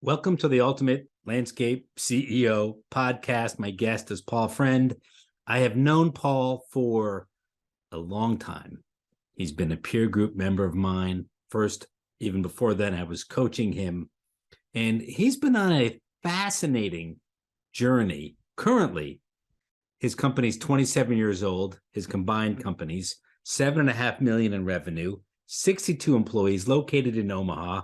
Welcome to the Ultimate Landscape CEO podcast. My guest is Paul Fraynd. I have known Paul for a long time. He's been a peer group member of mine. First, even before then, I was coaching him. And he's been on a fascinating journey. Currently, his company's 27 years old, his combined companies, $7.5 million in revenue, 62 employees located in Omaha.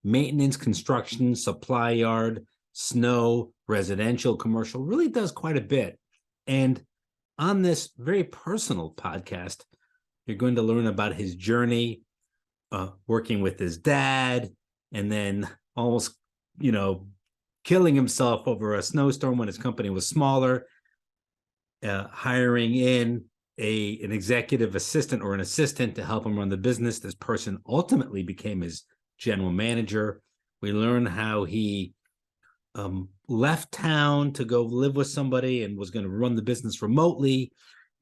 Maintenance, construction, supply yard, snow, residential, commercial, really does quite a bit. And on this very personal podcast, you're going to learn about his journey working with his dad, and then almost, killing himself over a snowstorm when his company was smaller, hiring in an executive assistant or an assistant to help him run the business. This person ultimately became his general manager. We learned how he left town to go live with somebody and was going to run the business remotely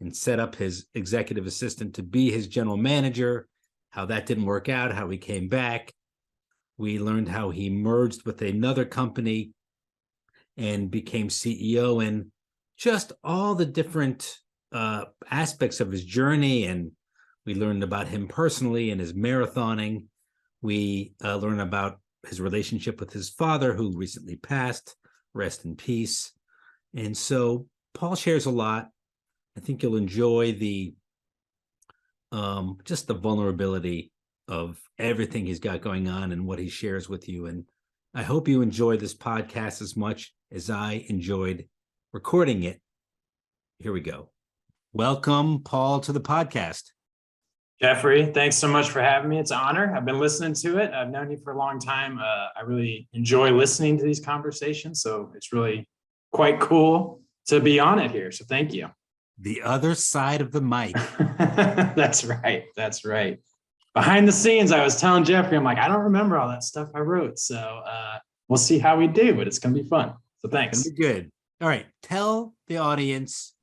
and set up his executive assistant to be his general manager, how that didn't work out, how he came back. We learned how he merged with another company and became CEO, and just all the different aspects of his journey. And we learned about him personally and his marathoning. We learn about his relationship with his father, who recently passed, rest in peace. And so Paul shares a lot. I think you'll enjoy just the vulnerability of everything he's got going on and what he shares with you. And I hope you enjoy this podcast as much as I enjoyed recording it. Here we go. Welcome, Paul, to the podcast. Jeffrey, thanks so much for having me. It's an honor. I've been listening to it. I've known you for a long time. I really enjoy listening to these conversations. So it's really quite cool to be on it here. So thank you. The other side of the mic. That's right. That's right. Behind the scenes, I was telling Jeffrey, I'm like, I don't remember all that stuff I wrote. So we'll see how we do, but it's going to be fun. So thanks. It's going to be good. All right. Tell the audience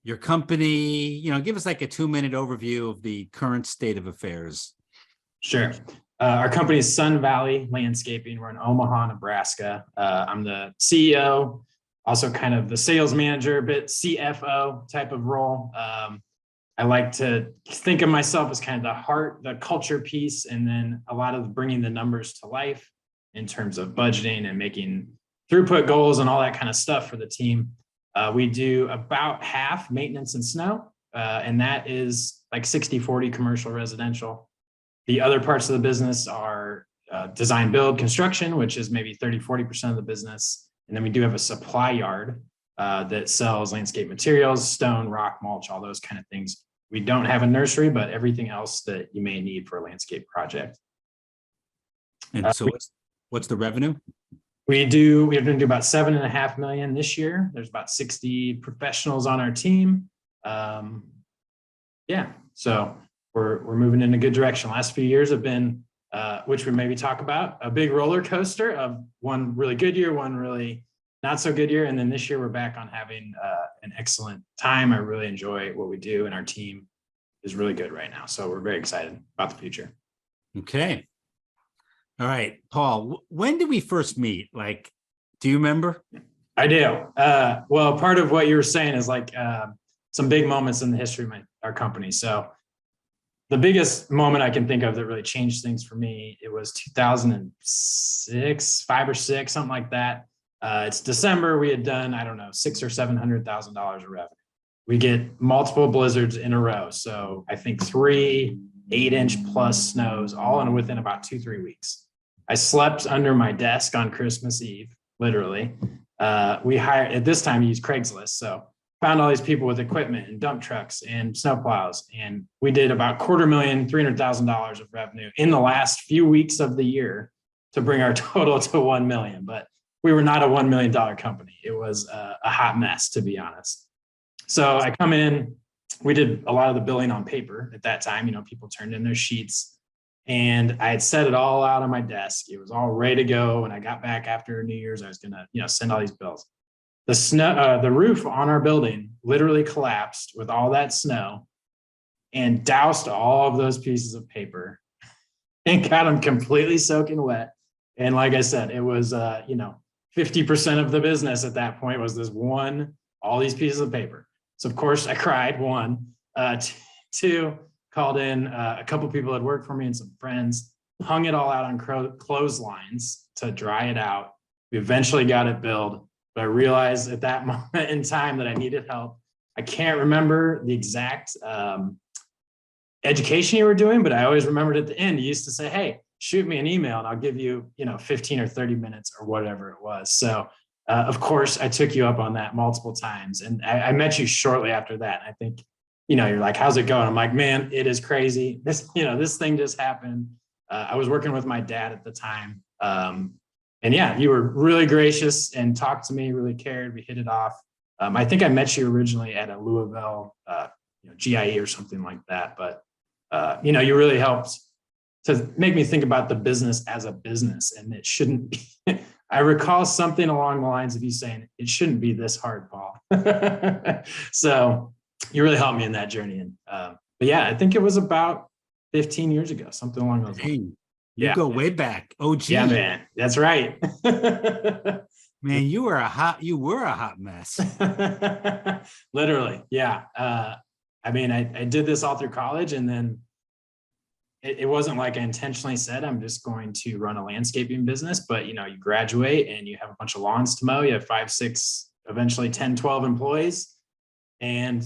your company, give us like a 2-minute overview of the current state of affairs. Sure. Our company is Sun Valley Landscaping. We're in Omaha, Nebraska. I'm the CEO, also kind of the sales manager, a bit CFO type of role. I like to think of myself as kind of the heart, the culture piece, and then a lot of bringing the numbers to life in terms of budgeting and making throughput goals and all that kind of stuff for the team. We do about half maintenance and snow, and that is like 60-40 commercial residential. The other parts of the business are design, build, construction, which is maybe 30-40% of the business. And then we do have a supply yard that sells landscape materials, stone, rock, mulch, all those kind of things. We don't have a nursery, but everything else that you may need for a landscape project. And so what's the revenue? We're going to do about $7.5 million this year. There's about 60 professionals on our team. So we're moving in a good direction. Last few years have been, which we maybe talk about, a big roller coaster of one really good year, one really not so good year. And then this year we're back on having an excellent time. I really enjoy what we do, and our team is really good right now. So we're very excited about the future. Okay. All right, Paul, when did we first meet? Like, do you remember? I do. Well, part of what you were saying is like some big moments in the history of our company. So the biggest moment I can think of that really changed things for me, it was 2006, 5 or 6, something like that. It's December. We had done, $600,000 or $700,000 of revenue. We get multiple blizzards in a row. So I think 3 8-inch plus snows, all within about 2-3 weeks. I slept under my desk on Christmas Eve, literally. We hired, at this time, we used Craigslist. So found all these people with equipment and dump trucks and snowplows. And we did about $250,000, $300,000 of revenue in the last few weeks of the year to bring our total to $1 million. But we were not a $1 million company. It was a hot mess, to be honest. So I come in, we did a lot of the billing on paper at that time. People turned in their sheets, and I had set it all out on my desk. It was all ready to go. When I got back after New Year's, I was going to, send all these bills. The roof on our building literally collapsed with all that snow and doused all of those pieces of paper and got them completely soaking wet. And like I said, it was, 50% of the business at that point was all these pieces of paper. So of course I cried, one. Two, called in a couple people that worked for me and some friends, hung it all out on clotheslines to dry it out. We eventually got it built, but I realized at that moment in time that I needed help. I can't remember the exact education you were doing, but I always remembered at the end, you used to say, hey, shoot me an email and I'll give you, 15 or 30 minutes or whatever it was. So of course I took you up on that multiple times. And I met you shortly after that. I think, you're like, how's it going? I'm like, man, it is crazy. This thing just happened. I was working with my dad at the time. And yeah, you were really gracious and talked to me, really cared. We hit it off. I think I met you originally at a Louisville, GIE or something like that. But, you really helped to make me think about the business as a business, and it shouldn't be. I recall something along the lines of you saying, it shouldn't be this hard, Paul. So you really helped me in that journey. And, but yeah, I think it was about 15 years ago, something along those lines. You go way back. OG. Yeah, man. That's right. Man, you were a hot mess. Literally. Yeah. I did this all through college, and then it wasn't like I intentionally said, I'm just going to run a landscaping business, but you graduate and you have a bunch of lawns to mow. You have 5, 6, eventually 10, 12 employees, and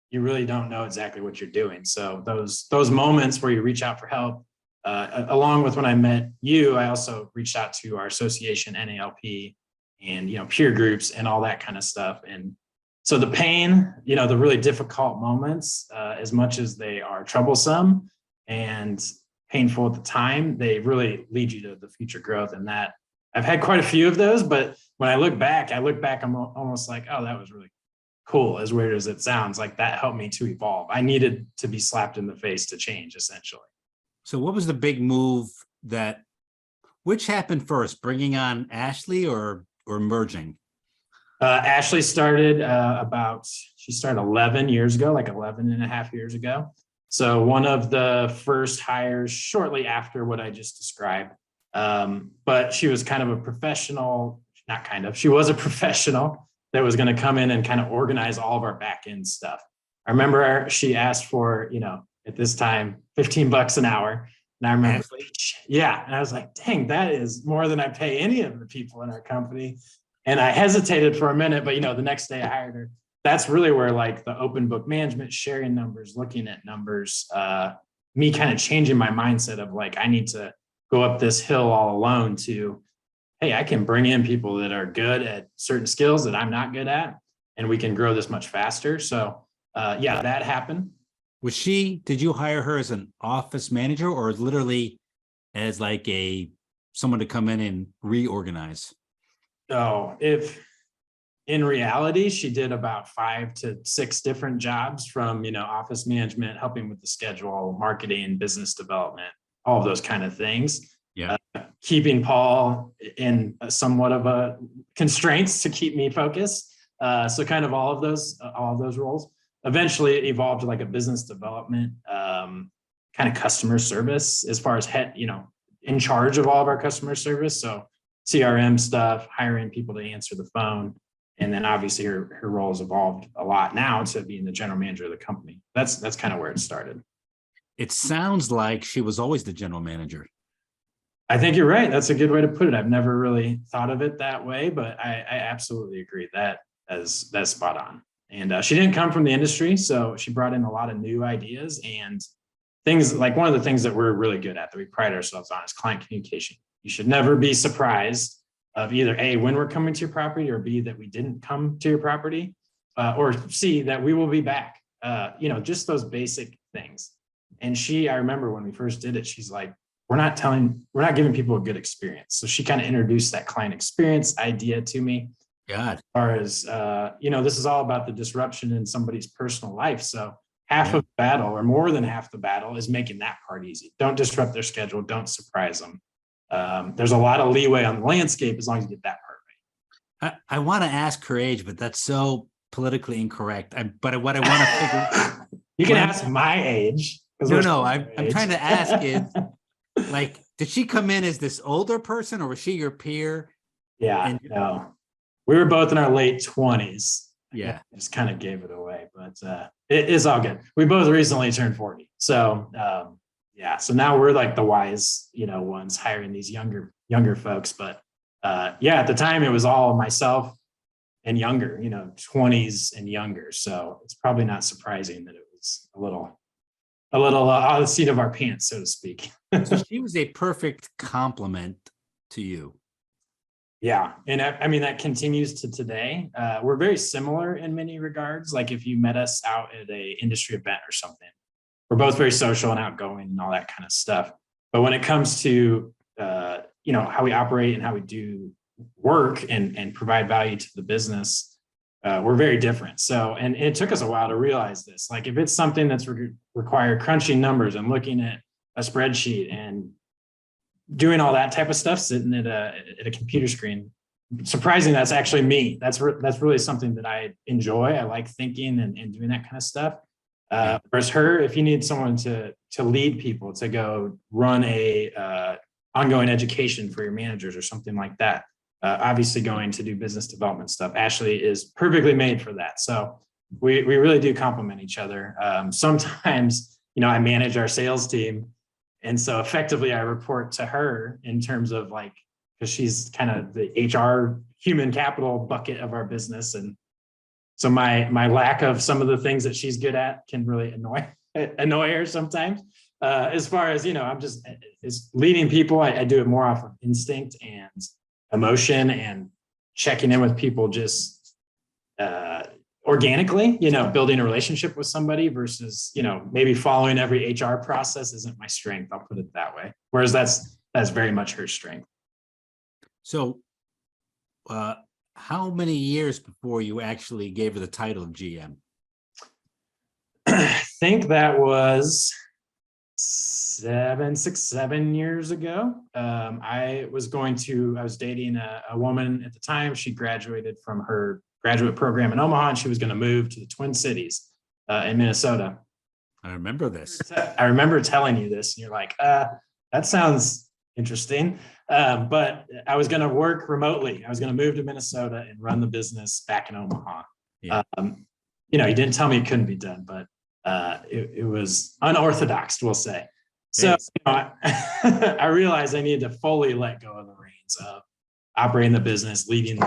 you really don't know exactly what you're doing. So those moments where you reach out for help, along with when I met you, I also reached out to our association, NALP, and, peer groups and all that kind of stuff. And so the pain, the really difficult moments, as much as they are troublesome and painful at the time, they really lead you to the future growth. And that I've had quite a few of those, but when I look back, I'm almost like, oh, that was really cool. As weird as it sounds, like that helped me to evolve. I needed to be slapped in the face to change, essentially. So what was the big move which happened first, bringing on Ashley or merging? Ashley started she started 11 years ago, like 11 and a half years ago. So one of the first hires shortly after what I just described. But she was kind of a professional, she was a professional that was going to come in and kind of organize all of our back end stuff. I remember she asked for, at this time, $15 an hour. And I remember, yeah. And I was like, dang, that is more than I pay any of the people in our company. And I hesitated for a minute, but the next day I hired her. That's really where like the open book management, sharing numbers, looking at numbers, me kind of changing my mindset of like, I need to go up this hill all alone to, hey, I can bring in people that are good at certain skills that I'm not good at, and we can grow this much faster. So yeah, that happened. Did you hire her as an office manager, or literally as like someone to come in and reorganize? Oh, in reality, she did about 5 to 6 different jobs, from, office management, helping with the schedule, marketing, business development, all of those kind of things. Yeah. Keeping Paul in somewhat of a constraints to keep me focused. So kind of all of those roles. Eventually it evolved to like a business development, kind of customer service, as far as in charge of all of our customer service. So CRM stuff, hiring people to answer the phone. And then obviously her role has evolved a lot now to being the general manager of the company. That's kind of where it started. It sounds like she was always the general manager. I think you're right. That's a good way to put it. I've never really thought of it that way, but I absolutely agree that's spot on. And she didn't come from the industry, so she brought in a lot of new ideas and things. Like one of the things that we're really good at, that we pride ourselves on, is client communication. You should never be surprised of either A, when we're coming to your property, or B, that we didn't come to your property, or C, that we will be back. Just those basic things. And I remember when we first did it, she's like, we're not giving people a good experience. So she kind of introduced that client experience idea to me. God. As far as, this is all about the disruption in somebody's personal life. So half of the battle, or more than half the battle, is making that part easy. Don't disrupt their schedule. Don't surprise them. There's a lot of leeway on the landscape as long as you get that part right. I want to ask her age, but that's so politically incorrect. But what I want to figure, you can ask my age. No, I'm trying to ask is, like, Did she come in as this older person, or was she your peer? Yeah, no, we were both in our late 20s. Yeah. I just kind of gave it away, but it is all good. We both recently turned 40. So yeah, so now we're like the wise, ones hiring these younger folks. But yeah, at the time it was all myself and younger, 20s and younger. So it's probably not surprising that it was a little out of the seat of our pants, so to speak. So she was a perfect complement to you. Yeah. And I mean, that continues to today. We're very similar in many regards. Like if you met us out at a industry event or something, we're both very social and outgoing and all that kind of stuff. But when it comes to, how we operate and how we do work and provide value to the business, we're very different. So, and it took us a while to realize this. Like if it's something that's required crunching numbers and looking at a spreadsheet and doing all that type of stuff, sitting at a computer screen, surprising, that's actually me. That's really something that I enjoy. I like thinking and doing that kind of stuff. Whereas her, if you need someone to lead people, to go run a ongoing education for your managers or something like that, obviously going to do business development stuff, Ashley is perfectly made for that. So we really do complement each other. Sometimes, I manage our sales team. And so effectively I report to her in terms of like, because she's kind of the HR human capital bucket of our business. And so my lack of some of the things that she's good at can really annoy her sometimes. As far as, I'm just is leading people. I do it more off of instinct and emotion and checking in with people just organically, building a relationship with somebody versus, maybe following every HR process isn't my strength. I'll put it that way. Whereas that's very much her strength. So how many years before you actually gave her the title of GM? I think that was 7 years ago. I was dating a woman at the time. She graduated from her graduate program in Omaha, and she was going to move to the Twin Cities in Minnesota. I remember this. I remember telling you this, and you're like, that sounds interesting. But I was going to work remotely. I was going to move to Minnesota and run the business back in Omaha. Yeah. You didn't tell me it couldn't be done, but it was unorthodox, we'll say. So I realized I needed to fully let go of the reins of operating the business, leading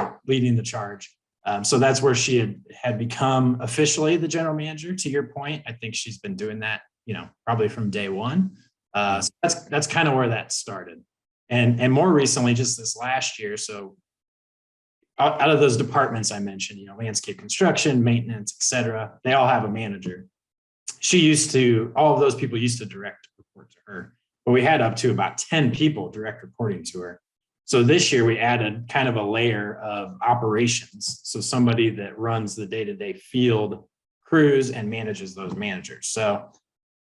the charge. So that's where she had become officially the general manager. To your point, I think she's been doing that, probably from day one. So that's kind of where that started. And more recently, just this last year. So out of those departments I mentioned, landscape construction, maintenance, et cetera, they all have a manager. All of those people used to direct report to her, but we had up to about 10 people direct reporting to her. So this year we added kind of a layer of operations. So somebody that runs the day-to-day field crews and manages those managers. So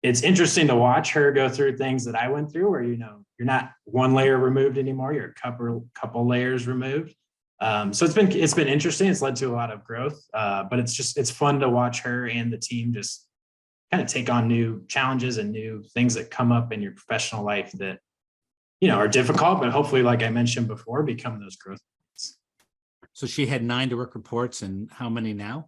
it's interesting to watch her go through things that I went through where, you're not one layer removed anymore. You're a couple layers removed. So it's been interesting. It's led to a lot of growth, but it's fun to watch her and the team just kind of take on new challenges and new things that come up in your professional life that, are difficult, but hopefully, like I mentioned before, become those growth points. So she had 9 direct reports, and how many now?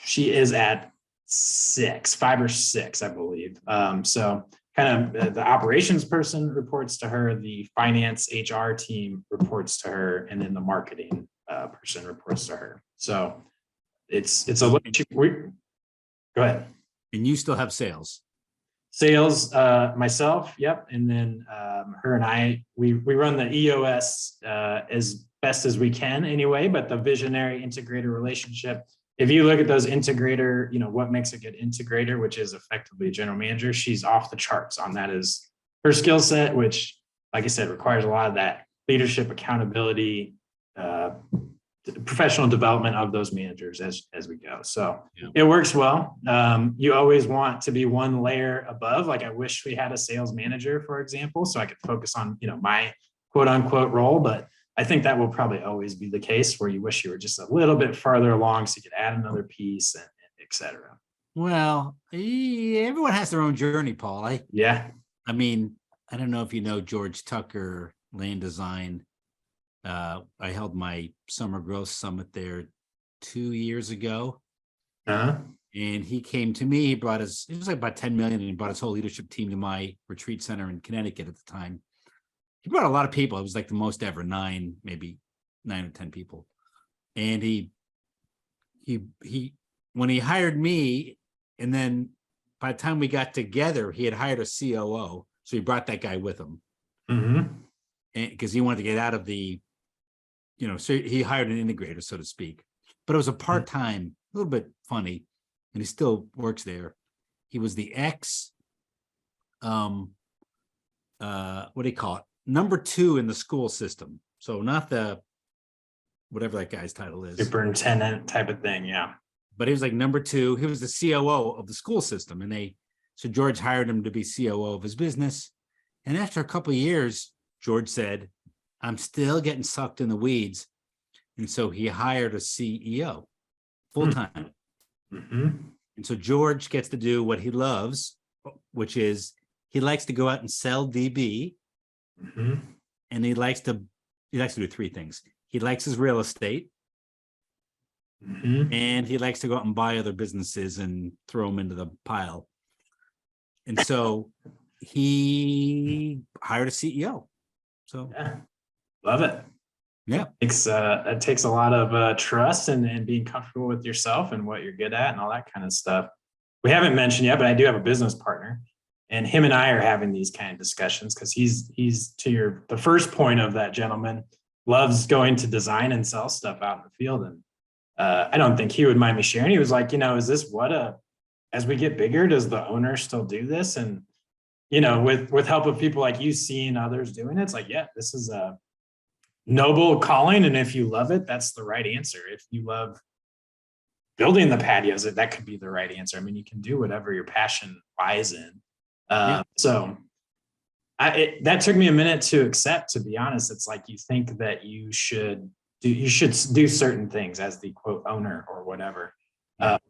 She is at 5 or 6, I believe. So kind of the operations person reports to her, the finance HR team reports to her, and then the marketing person reports to her. So go ahead. And you still have sales? Sales, myself, yep. And then her and I, we run the EOS as best as we can anyway, but the visionary integrator relationship, if you look at those integrator, what makes a good integrator, which is effectively a general manager, she's off the charts on that is her skill set, which, like I said, requires a lot of that leadership, accountability, professional development of those managers as we go. So It works well. You always want to be one layer above. Like I wish we had a sales manager, for example, so I could focus on, my quote unquote role, but I think that will probably always be the case where you wish you were just a little bit farther along so you could add another piece and et cetera. Well, everyone has their own journey, Paul. Yeah. I mean, I don't know if you know George Tucker, Land Design. I held my summer growth summit there 2 years ago. Uh-huh. And he came to me, it was like about 10 million, and he brought his whole leadership team to my retreat center in Connecticut at the time. He brought a lot of people. It was like the most ever, maybe 9 or 10 people. And he when he hired me, and then by the time we got together, he had hired a COO. So he brought that guy with him. Mm-hmm. And because he wanted to get out of the, so he hired an integrator, so to speak. But it was a part-time, a little bit funny, and he still works there. He was the what do you call it? Number 2 in the school system. So not the, whatever that guy's title is. Superintendent type of thing, yeah. But he was like number 2. He was the COO of the school system. And so George hired him to be COO of his business. And after a couple of years, George said, I'm still getting sucked in the weeds. And so he hired a CEO full-time. Mm-hmm. And so George gets to do what he loves, which is he likes to go out and sell DB. Mm-hmm. And he likes to do 3 things. He likes his real estate. Mm-hmm. And he likes to go out and buy other businesses and throw them into the pile. And so he hired a CEO. So Yeah. Love it. Yeah. It takes a lot of trust and being comfortable with yourself and what you're good at and all that kind of stuff. We haven't mentioned yet, but I do have a business partner, and him and I are having these kind of discussions because he's to the first point of that gentleman, loves going to design and sell stuff out in the field. And I don't think he would mind me sharing. He was like, is this as we get bigger, does the owner still do this? And, with help of people like you, seeing others doing it, it's like, yeah, this is a noble calling. And if you love it, that's the right answer. If you love building the patios, that could be the right answer. I mean, you can do whatever your passion lies in. So that took me a minute to accept, to be honest. It's like, you think that you should do certain things as the quote owner or whatever.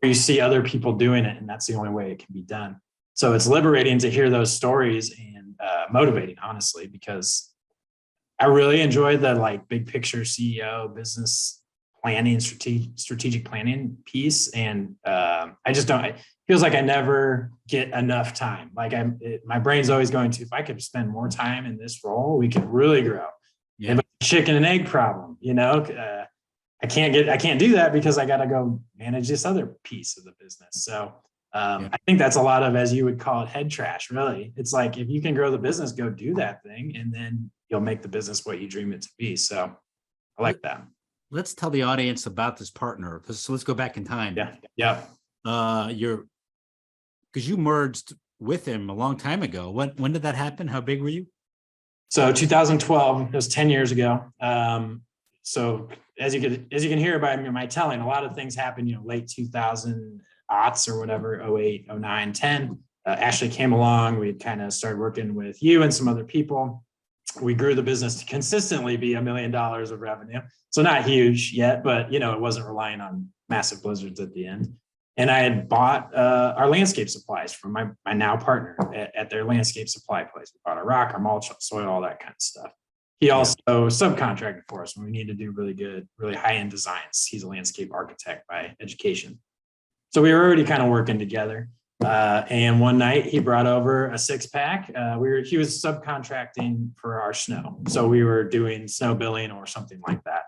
You see other people doing it, and that's the only way it can be done. So it's liberating to hear those stories and motivating, honestly, because I really enjoy the big picture CEO business planning, strategic planning piece. And I just don't, it feels like I never get enough time. My brain's always going to, if I could spend more time in this role, we could really grow. Yeah. But chicken and egg problem, I can't do that because I got to go manage this other piece of the business. So I think that's a lot of, as you would call it, head trash, really. It's like, if you can grow the business, go do that thing, and then you'll make the business what you dream it to be. So I like that. Let's tell the audience about this partner. So let's go back in time. Yeah. Because you merged with him a long time ago. When did that happen? How big were you? So 2012, it was 10 years ago. So as you can hear by my telling, a lot of things happened, late 2000 aughts or whatever, 08, 09, 10. Ashley came along. We kind of started working with you and some other people. We grew the business to consistently be $1 million of revenue. So not huge yet, but it wasn't relying on massive blizzards at the end. And I had bought our landscape supplies from my now partner at their landscape supply place. We bought our rock, our mulch, soil, all that kind of stuff. He also subcontracted for us when we needed to do really good, really high-end designs. He's a landscape architect by education. So we were already kind of working together. And one night he brought over a 6-pack. He was subcontracting for our snow. So we were doing snow billing or something like that.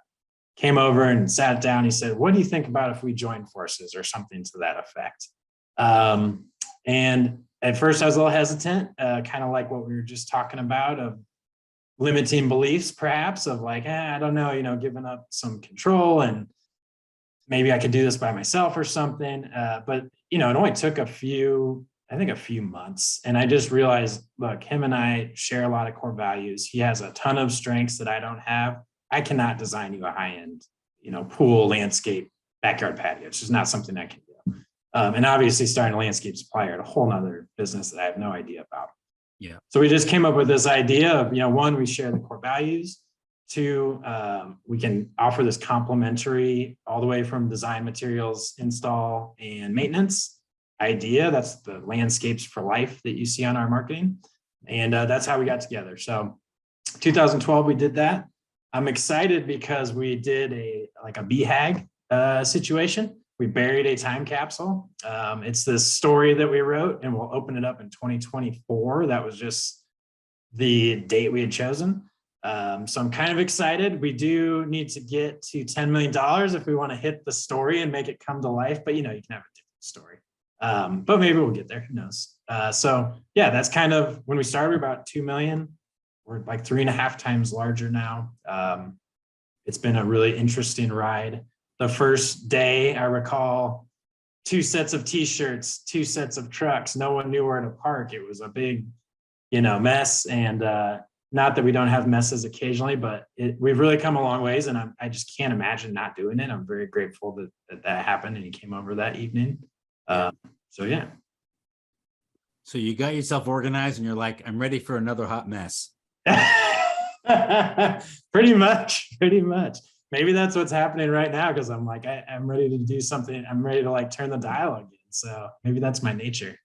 Came over and sat down. He said, what do you think about if we join forces, or something to that effect? And at first I was a little hesitant, kind of like what we were just talking about, of limiting beliefs, perhaps, of I don't know, giving up some control, and maybe I could do this by myself or something. But, it only took a few months. And I just realized, look, him and I share a lot of core values. He has a ton of strengths that I don't have. I cannot design you a high-end, pool, landscape, backyard patio. It's just not something I can do. And obviously starting a landscape supplier, a whole nother business that I have no idea about. Yeah. So we just came up with this idea of, one, we share the core values. 2, we can offer this complementary all the way from design, materials, install, and maintenance idea. That's the landscapes for life that you see on our marketing. And that's how we got together. So 2012, we did that. I'm excited because we did a BHAG situation. We buried a time capsule. It's this story that we wrote, and we'll open it up in 2024. That was just the date we had chosen. So I'm kind of excited. We do need to get to $10 million if we want to hit the story and make it come to life. But you can have a different story. But maybe we'll get there. Who knows? So yeah, that's kind of when we started, about 2 million. We're like 3.5 times larger now. It's been a really interesting ride. The first day, I recall 2 sets of t-shirts, 2 sets of trucks. No one knew where to park. It was a big, mess. And not that we don't have messes occasionally, but we've really come a long ways. And I just can't imagine not doing it. I'm very grateful that happened and he came over that evening. So yeah. So you got yourself organized and you're like, I'm ready for another hot mess. Pretty much. Maybe that's what's happening right now, because I'm like, I'm ready to do something. I'm ready to turn the dial again. So maybe that's my nature.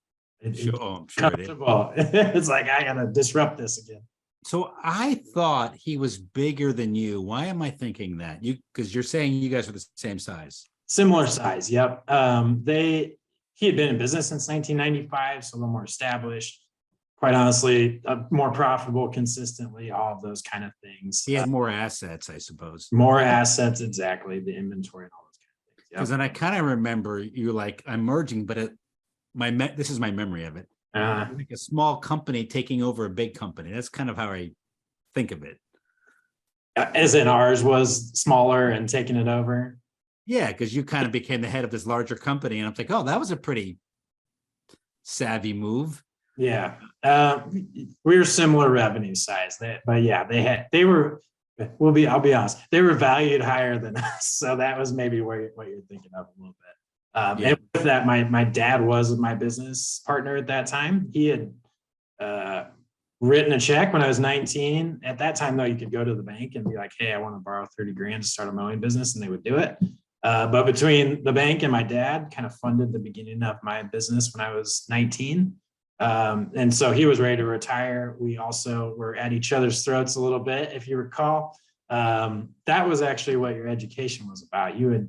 Sure comfortable. It's like, I gotta disrupt this again. So I thought he was bigger than you. Why am I thinking that? Because you're saying you guys are the same size. Similar size. Yep. He had been in business since 1995, so a little more established. Quite honestly, more profitable consistently, all of those kind of things. He had more assets, I suppose. More assets, exactly. The inventory and all those kind of things. Because then I kind of remember you like, I'm merging, but this is my memory of it. Like a small company taking over a big company. That's kind of how I think of it. As in ours was smaller and taking it over. Yeah, because you kind of became the head of this larger company. And I'm like, oh, that was a pretty savvy move. Yeah. We were similar revenue size. I'll be honest, they were valued higher than us. So that was maybe what you're thinking of a little bit. And with that, my dad was my business partner at that time. He had written a check when I was 19. At that time, though, you could go to the bank and be like, hey, I want to borrow 30 grand to start a mowing business, and they would do it. But between the bank and my dad kind of funded the beginning of my business when I was 19. And so he was ready to retire. We also were at each other's throats a little bit, if you recall. That was actually what your education was about. You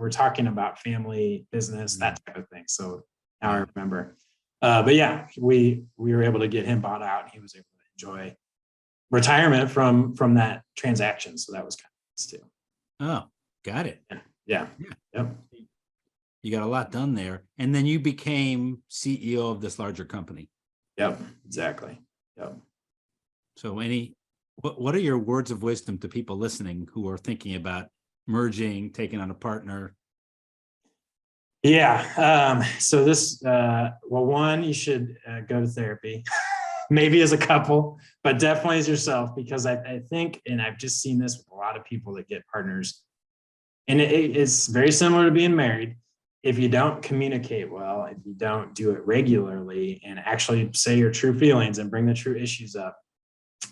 were talking about family, business, that type of thing. So now I remember. But yeah, we were able to get him bought out, and he was able to enjoy retirement from that transaction. So that was kind of nice too. Oh, got it. Yeah. Yep. You got a lot done there. And then you became CEO of this larger company. Yep, exactly. Yep. So what are your words of wisdom to people listening who are thinking about merging, taking on a partner? Yeah. So this, one, you should go to therapy, maybe as a couple, but definitely as yourself, because I think, and I've just seen this with a lot of people that get partners, and it's very similar to being married. If you don't communicate well, if you don't do it regularly and actually say your true feelings and bring the true issues up,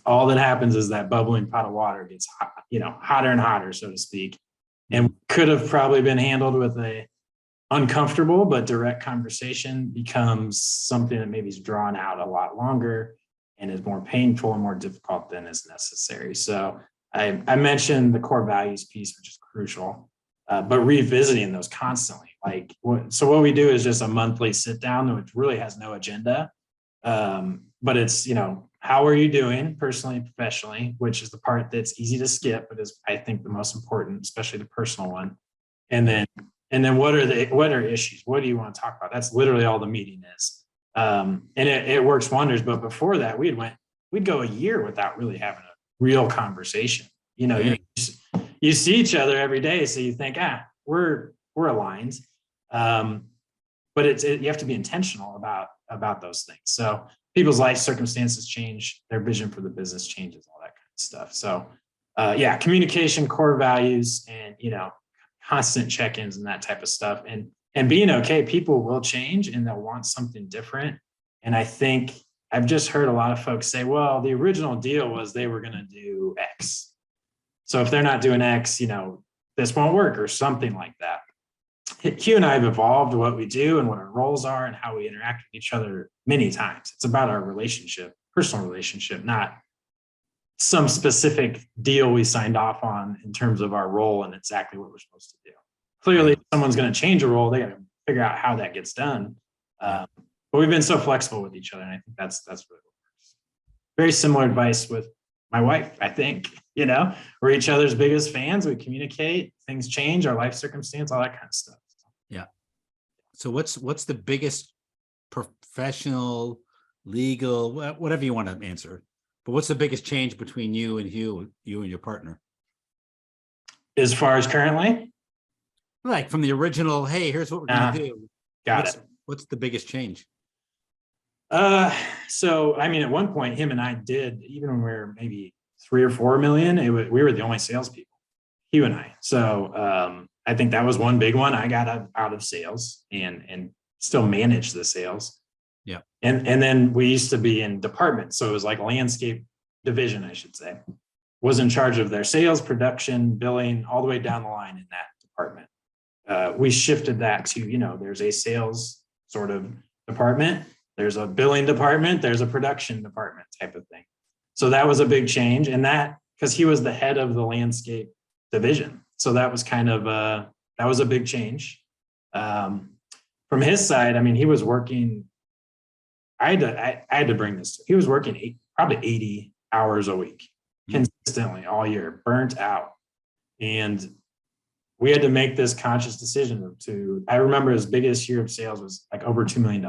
all that happens is that bubbling pot of water gets hotter and hotter, so to speak, and could have probably been handled with a uncomfortable but direct conversation becomes something that maybe is drawn out a lot longer and is more painful and more difficult than is necessary. So I mentioned the core values piece, which is crucial, but revisiting those constantly. So what we do is just a monthly sit down, which really has no agenda. But it's, how are you doing personally and professionally, which is the part that's easy to skip, but is, I think, the most important, especially the personal one. And then what are issues? What do you want to talk about? That's literally all the meeting is. And it works wonders. But before that, we'd go a year without really having a real conversation. You see each other every day, so you think, we're aligned. But you have to be intentional about those things. So people's life circumstances change, their vision for the business changes, all that kind of stuff. So communication, core values, and constant check-ins and that type of stuff. And being okay, people will change and they'll want something different. And I think I've just heard a lot of folks say, well, the original deal was they were going to do X. So if they're not doing X, this won't work, or something like that. Hugh and I have evolved what we do and what our roles are and how we interact with each other many times. It's about our relationship. personal relationship, not some specific deal we signed off on in terms of our role and exactly what we're supposed to do. Clearly, if someone's going to change a role, they got to figure out how that gets done. But we've been so flexible with each other, and I think that's really what works. Very similar advice with my wife, I think. We're each other's biggest fans. We communicate, things change, our life circumstance, all that kind of stuff. Yeah. So what's the biggest professional, legal, whatever you want to answer, but what's the biggest change between you and your partner? As far as currently? Like from the original, hey, here's what we're going to do. Got it. What's the biggest change? So, I mean, at one point, him and I did, even when we were maybe 3 or 4 million, we were the only salespeople, he and I. So, I think that was one big one. I got out of sales and still managed the sales. Yeah. And then we used to be in departments. So it was like landscape division, I should say, was in charge of their sales, production, billing, all the way down the line in that department. We shifted that to, there's a sales sort of department, there's a billing department, there's a production department type of thing. So that was a big change. And that, because he was the head of the landscape division. So that was kind of that was a big change. From his side, I mean, he was working, I had to bring this, he was working probably 80 hours a week, consistently all year, burnt out. And we had to make this conscious decision I remember his biggest year of sales was like over $2 million.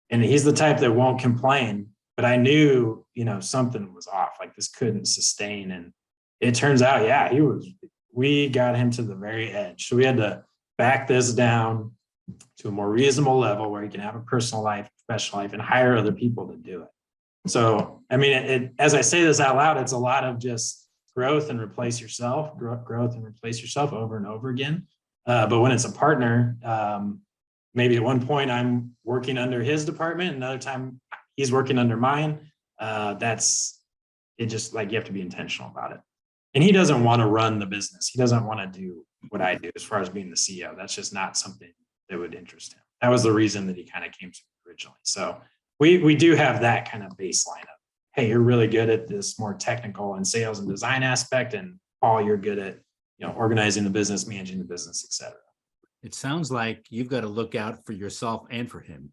And he's the type that won't complain, but I knew, something was off, like this couldn't sustain. And it turns out, yeah, we got him to the very edge. So we had to back this down to a more reasonable level where he can have a personal life, professional life, and hire other people to do it. So, I mean, as I say this out loud, it's a lot of just growth and replace yourself over and over again. But when it's a partner, maybe at one point I'm working under his department, another time he's working under mine. It just like, you have to be intentional about it. And he doesn't want to run the business. He doesn't want to do what I do as far as being the CEO. That's just not something that would interest him. That was the reason that he kind of came to me originally. So we do have that kind of baseline of, hey, you're really good at this more technical and sales and design aspect. And Paul, you're good at, organizing the business, managing the business, et cetera. It sounds like you've got to look out for yourself and for him.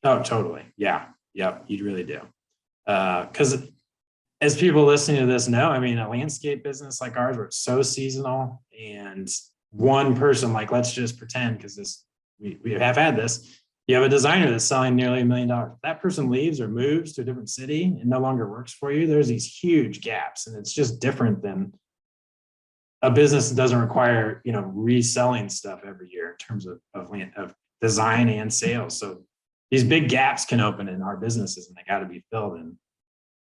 Oh, totally. Yeah. Yep. You really do. Because as people listening to this know, I mean, a landscape business like ours, where it's so seasonal and one person, like, let's just pretend, because we have had this, you have a designer that's selling nearly $1 million. If that person leaves or moves to a different city and no longer works for you, there's these huge gaps. And it's just different than a business that doesn't require, reselling stuff every year in terms of design and sales. So these big gaps can open in our businesses and they got to be filled. And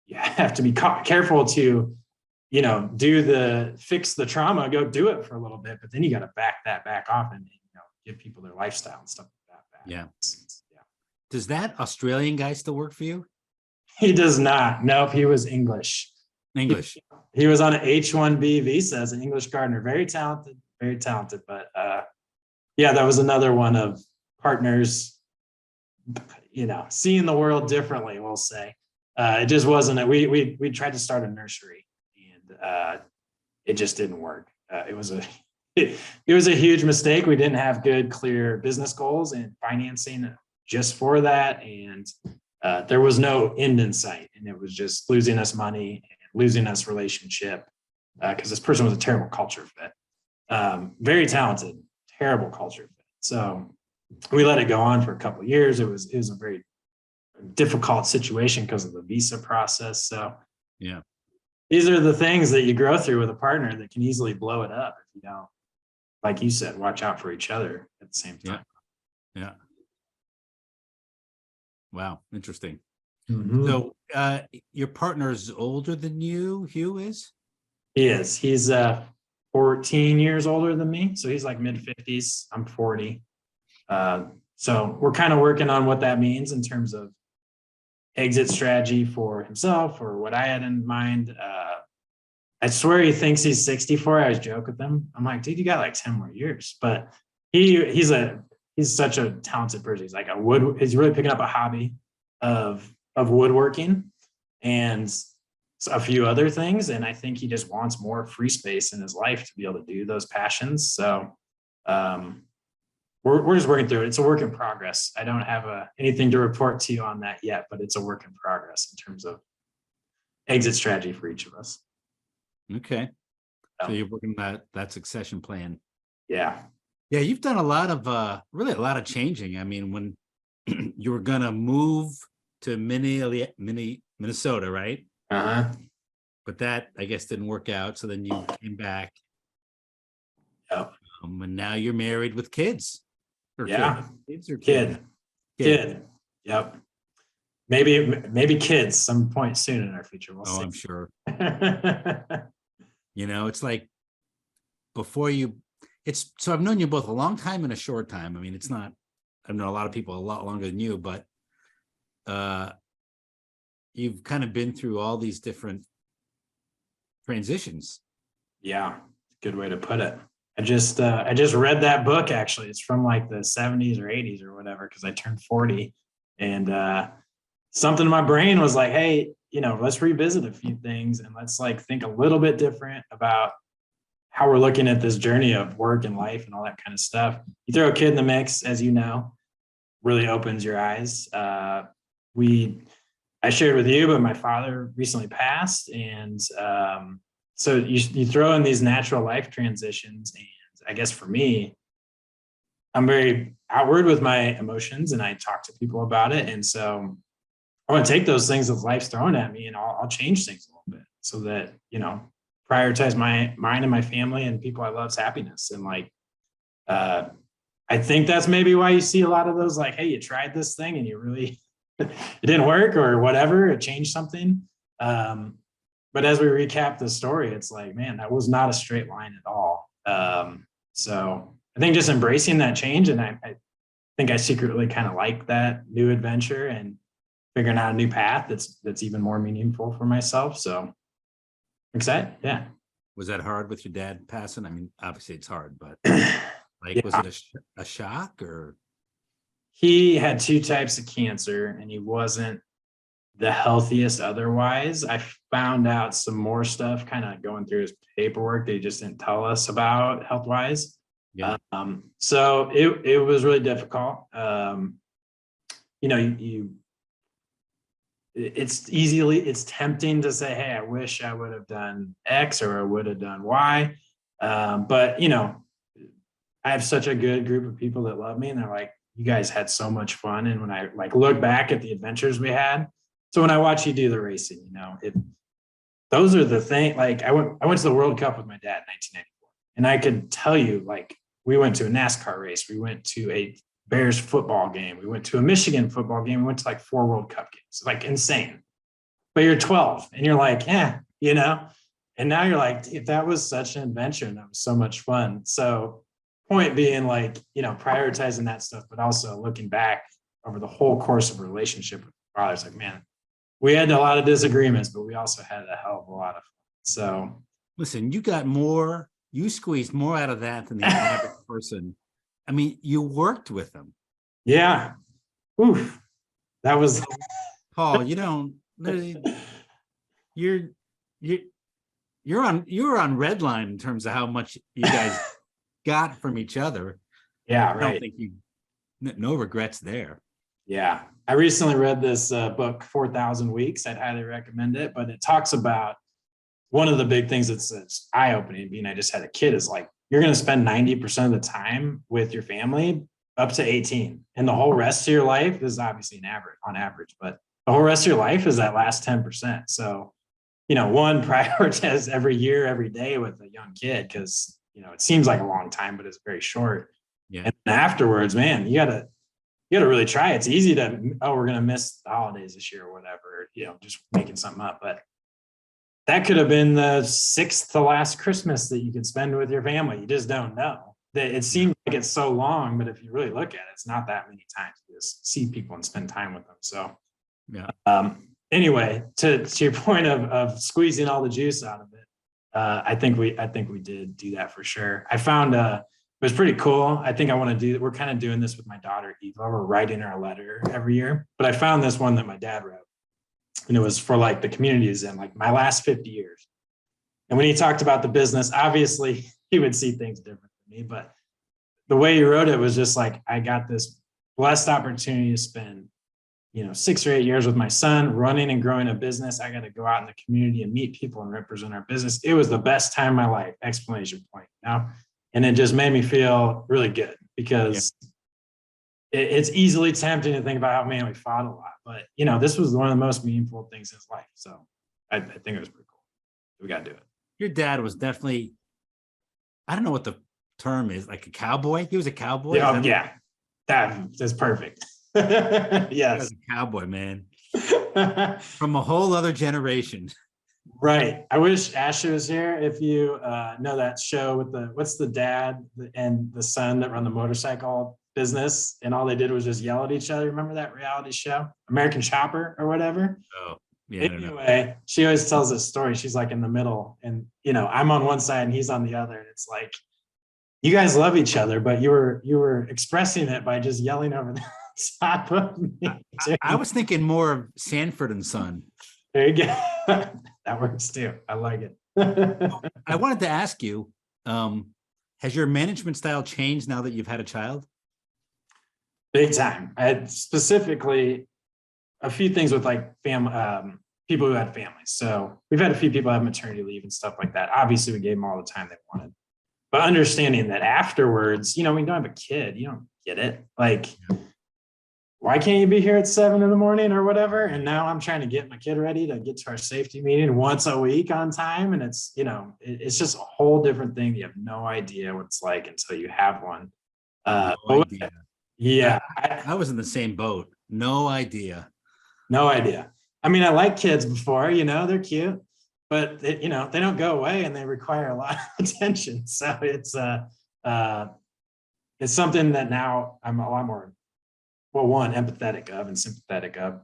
you have to be careful to, fix the trauma, go do it for a little bit, but then you got to back off and, give people their lifestyle and stuff like that. Yeah. Does that Australian guy still work for you? He does not. Nope. He was English. He was on an H-1B visa as an English gardener. Very talented. But yeah, that was another one of partners, seeing the world differently, we'll say. It just wasn't, we tried to start a nursery and it just didn't work. It was a huge mistake. We didn't have good, clear business goals and financing just for that. And there was no end in sight. And it was just losing us money and losing us relationship because this person was a terrible culture fit. Very talented, terrible culture fit. So we let it go on for a couple of years. It was a very difficult situation because of the visa process. So yeah, these are the things that you grow through with a partner that can easily blow it up if you don't, like you said, watch out for each other at the same time. Yeah. Wow. Interesting. Mm-hmm. So your partner's older than you, Hugh is? He is. He's 14 years older than me. So he's like mid-50s. I'm 40. So we're kind of working on what that means in terms of exit strategy for himself or what I had in mind. I swear he thinks he's 64. I always joke with him. I'm like, dude, you got like 10 more years. But he's such a talented person. He's like he's really picking up a hobby of of woodworking and a few other things. And I think he just wants more free space in his life to be able to do those passions. So we're just working through it. It's a work in progress. I don't have anything to report to you on that yet, but it's a work in progress in terms of exit strategy for each of us. Okay. So you're working that succession plan. Yeah. Yeah, you've done a lot of really a lot of changing. I mean, when you were gonna move to Minnesota, right? Uh-huh. But that, I guess, didn't work out. So then you came back. Yep. And now you're married with kids. Yeah. Kids or Kid. Yep. Maybe kids some point soon in our future. We'll see. I'm sure. It's like so I've known you both a long time and a short time. I mean, it's not, I've known a lot of people a lot longer than you, but you've kind of been through all these different transitions. Yeah, good way to put it. I just read that book, actually. It's from like the 70s or 80s or whatever, because I turned 40. And something in my brain was like, hey, let's revisit a few things and let's like think a little bit different about how we're looking at this journey of work and life and all that kind of stuff. You throw a kid in the mix, as you know, really opens your eyes. I shared with you, but my father recently passed. And so you throw in these natural life transitions. And I guess for me, I'm very outward with my emotions and I talk to people about it. And so I want to take those things that life's thrown at me and I'll change things a little bit so that, prioritize my mind and my family and people I love's happiness. And like, I think that's maybe why you see a lot of those, like, hey, you tried this thing and you really, it didn't work or whatever, it changed something. But as we recap the story, it's like, man, that was not a straight line at all. So I think just embracing that change. And I think I secretly kind of like that new adventure and figuring out a new path that's even more meaningful for myself. So excited. Yeah. Was that hard with your dad passing? I mean, obviously it's hard, but like, Yeah. Was it a shock or? He had 2 types of cancer and he wasn't the healthiest otherwise. I found out some more stuff kind of going through his paperwork that he just didn't tell us about health wise. Yeah. So it was really difficult. It's tempting to say, hey, I wish I would have done X or I would have done Y. But I have such a good group of people that love me and they're like, you guys had so much fun. And when I like look back at the adventures we had, so when I watch you do the racing, those are the things. Like I went to the World Cup with my dad in 1994, and I could tell you, like, we went to a NASCAR race, we went to a Bears football game, we went to a Michigan football game, we went to like 4 World Cup games, like insane. But you're 12 and you're like, and now you're like, if that was such an adventure and that was so much fun. So point being, like, prioritizing that stuff, but also looking back over the whole course of a relationship with my father, it's like, man, we had a lot of disagreements, but we also had a hell of a lot of fun. So listen, you squeezed more out of that than the average person. I mean, you worked with them. Yeah. Oof. That was Paul, you were on red line in terms of how much you guys got from each other. Yeah, I right. don't think no regrets there. Yeah. I recently read this book, 4,000 Weeks. I'd highly recommend it, but it talks about one of the big things that's eye-opening, being I just had a kid, is like, you're going to spend 90% of the time with your family up to 18. And the whole rest of your life is obviously on average, but the whole rest of your life is that last 10%. So, one, prioritize every year, every day with a young kid, because, it seems like a long time, but it's very short. Yeah. And afterwards, man, you gotta really try. It's easy to, we're going to miss the holidays this year or whatever, just making something up. But that could have been the 6th to last Christmas that you could spend with your family. You just don't know. It seems like it's so long, but if you really look at it, it's not that many times to just see people and spend time with them. So, yeah. Anyway, to your point of squeezing all the juice out of it, I think we did do that for sure. I found it was pretty cool. I think we're kind of doing this with my daughter, Eva. We're writing her a letter every year, but I found this one that my dad wrote. And it was for like the communities in like my last 50 years. And when he talked about the business, obviously he would see things different than me, but the way he wrote it was just like, I got this blessed opportunity to spend, 6 or 8 years with my son running and growing a business. I got to go out in the community and meet people and represent our business. It was the best time of my life, exclamation point. And it just made me feel really good because it's easily tempting to think about, oh man, we fought a lot, but this was one of the most meaningful things in his life. So I think it was pretty cool. We got to do it. Your dad was definitely, I don't know what the term is, like a cowboy. He was a cowboy. Yeah. That's perfect. Yes. He was a cowboy, man. From a whole other generation. Right. I wish Ashley was here. If you know that show with what's the dad and the son that run the motorcycle business, and all they did was just yell at each other. Remember that reality show, American Chopper or whatever? Oh, yeah. Anyway, she always tells this story. She's like in the middle, and I'm on one side and he's on the other, and it's like, you guys love each other, but you were expressing it by just yelling over the top of me. I was thinking more of Sanford and Son. There you go. That works too. I like it. I wanted to ask you, has your management style changed now that you've had a child? Big time. I had specifically a few things with like family, people who had families. So we've had a few people have maternity leave and stuff like that. Obviously, we gave them all the time they wanted. But understanding that afterwards, when you don't have a kid, you don't get it. Like, why can't you be here at 7 a.m. or whatever? And now I'm trying to get my kid ready to get to our safety meeting once a week on time. And it's, it's just a whole different thing. You have no idea what it's like until you have one. No idea. Yeah. I was in the same boat. No idea. No idea. I mean, I like kids before, they're cute, but they don't go away and they require a lot of attention. So it's something that now I'm a lot more, empathetic of and sympathetic of.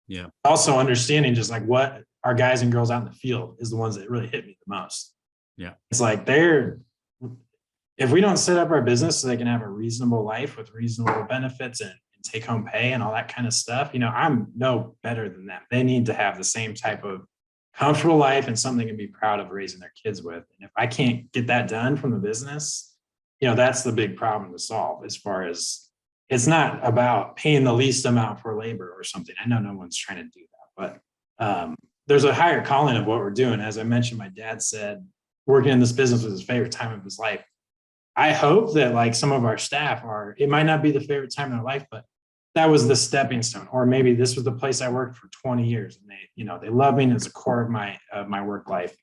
Yeah. Also understanding just like what our guys and girls out in the field is the ones that really hit me the most. Yeah. It's like if we don't set up our business so they can have a reasonable life with reasonable benefits and take home pay and all that kind of stuff, I'm no better than them. They need to have the same type of comfortable life and something to be proud of raising their kids with. And if I can't get that done from the business, that's the big problem to solve. As far as, it's not about paying the least amount for labor or something. I know no one's trying to do that, but there's a higher calling of what we're doing. As I mentioned, my dad said working in this business was his favorite time of his life. I hope that like some of our staff it might not be the favorite time in their life, but that was the stepping stone. Or maybe this was the place I worked for 20 years and they love me and it's a core of my work life.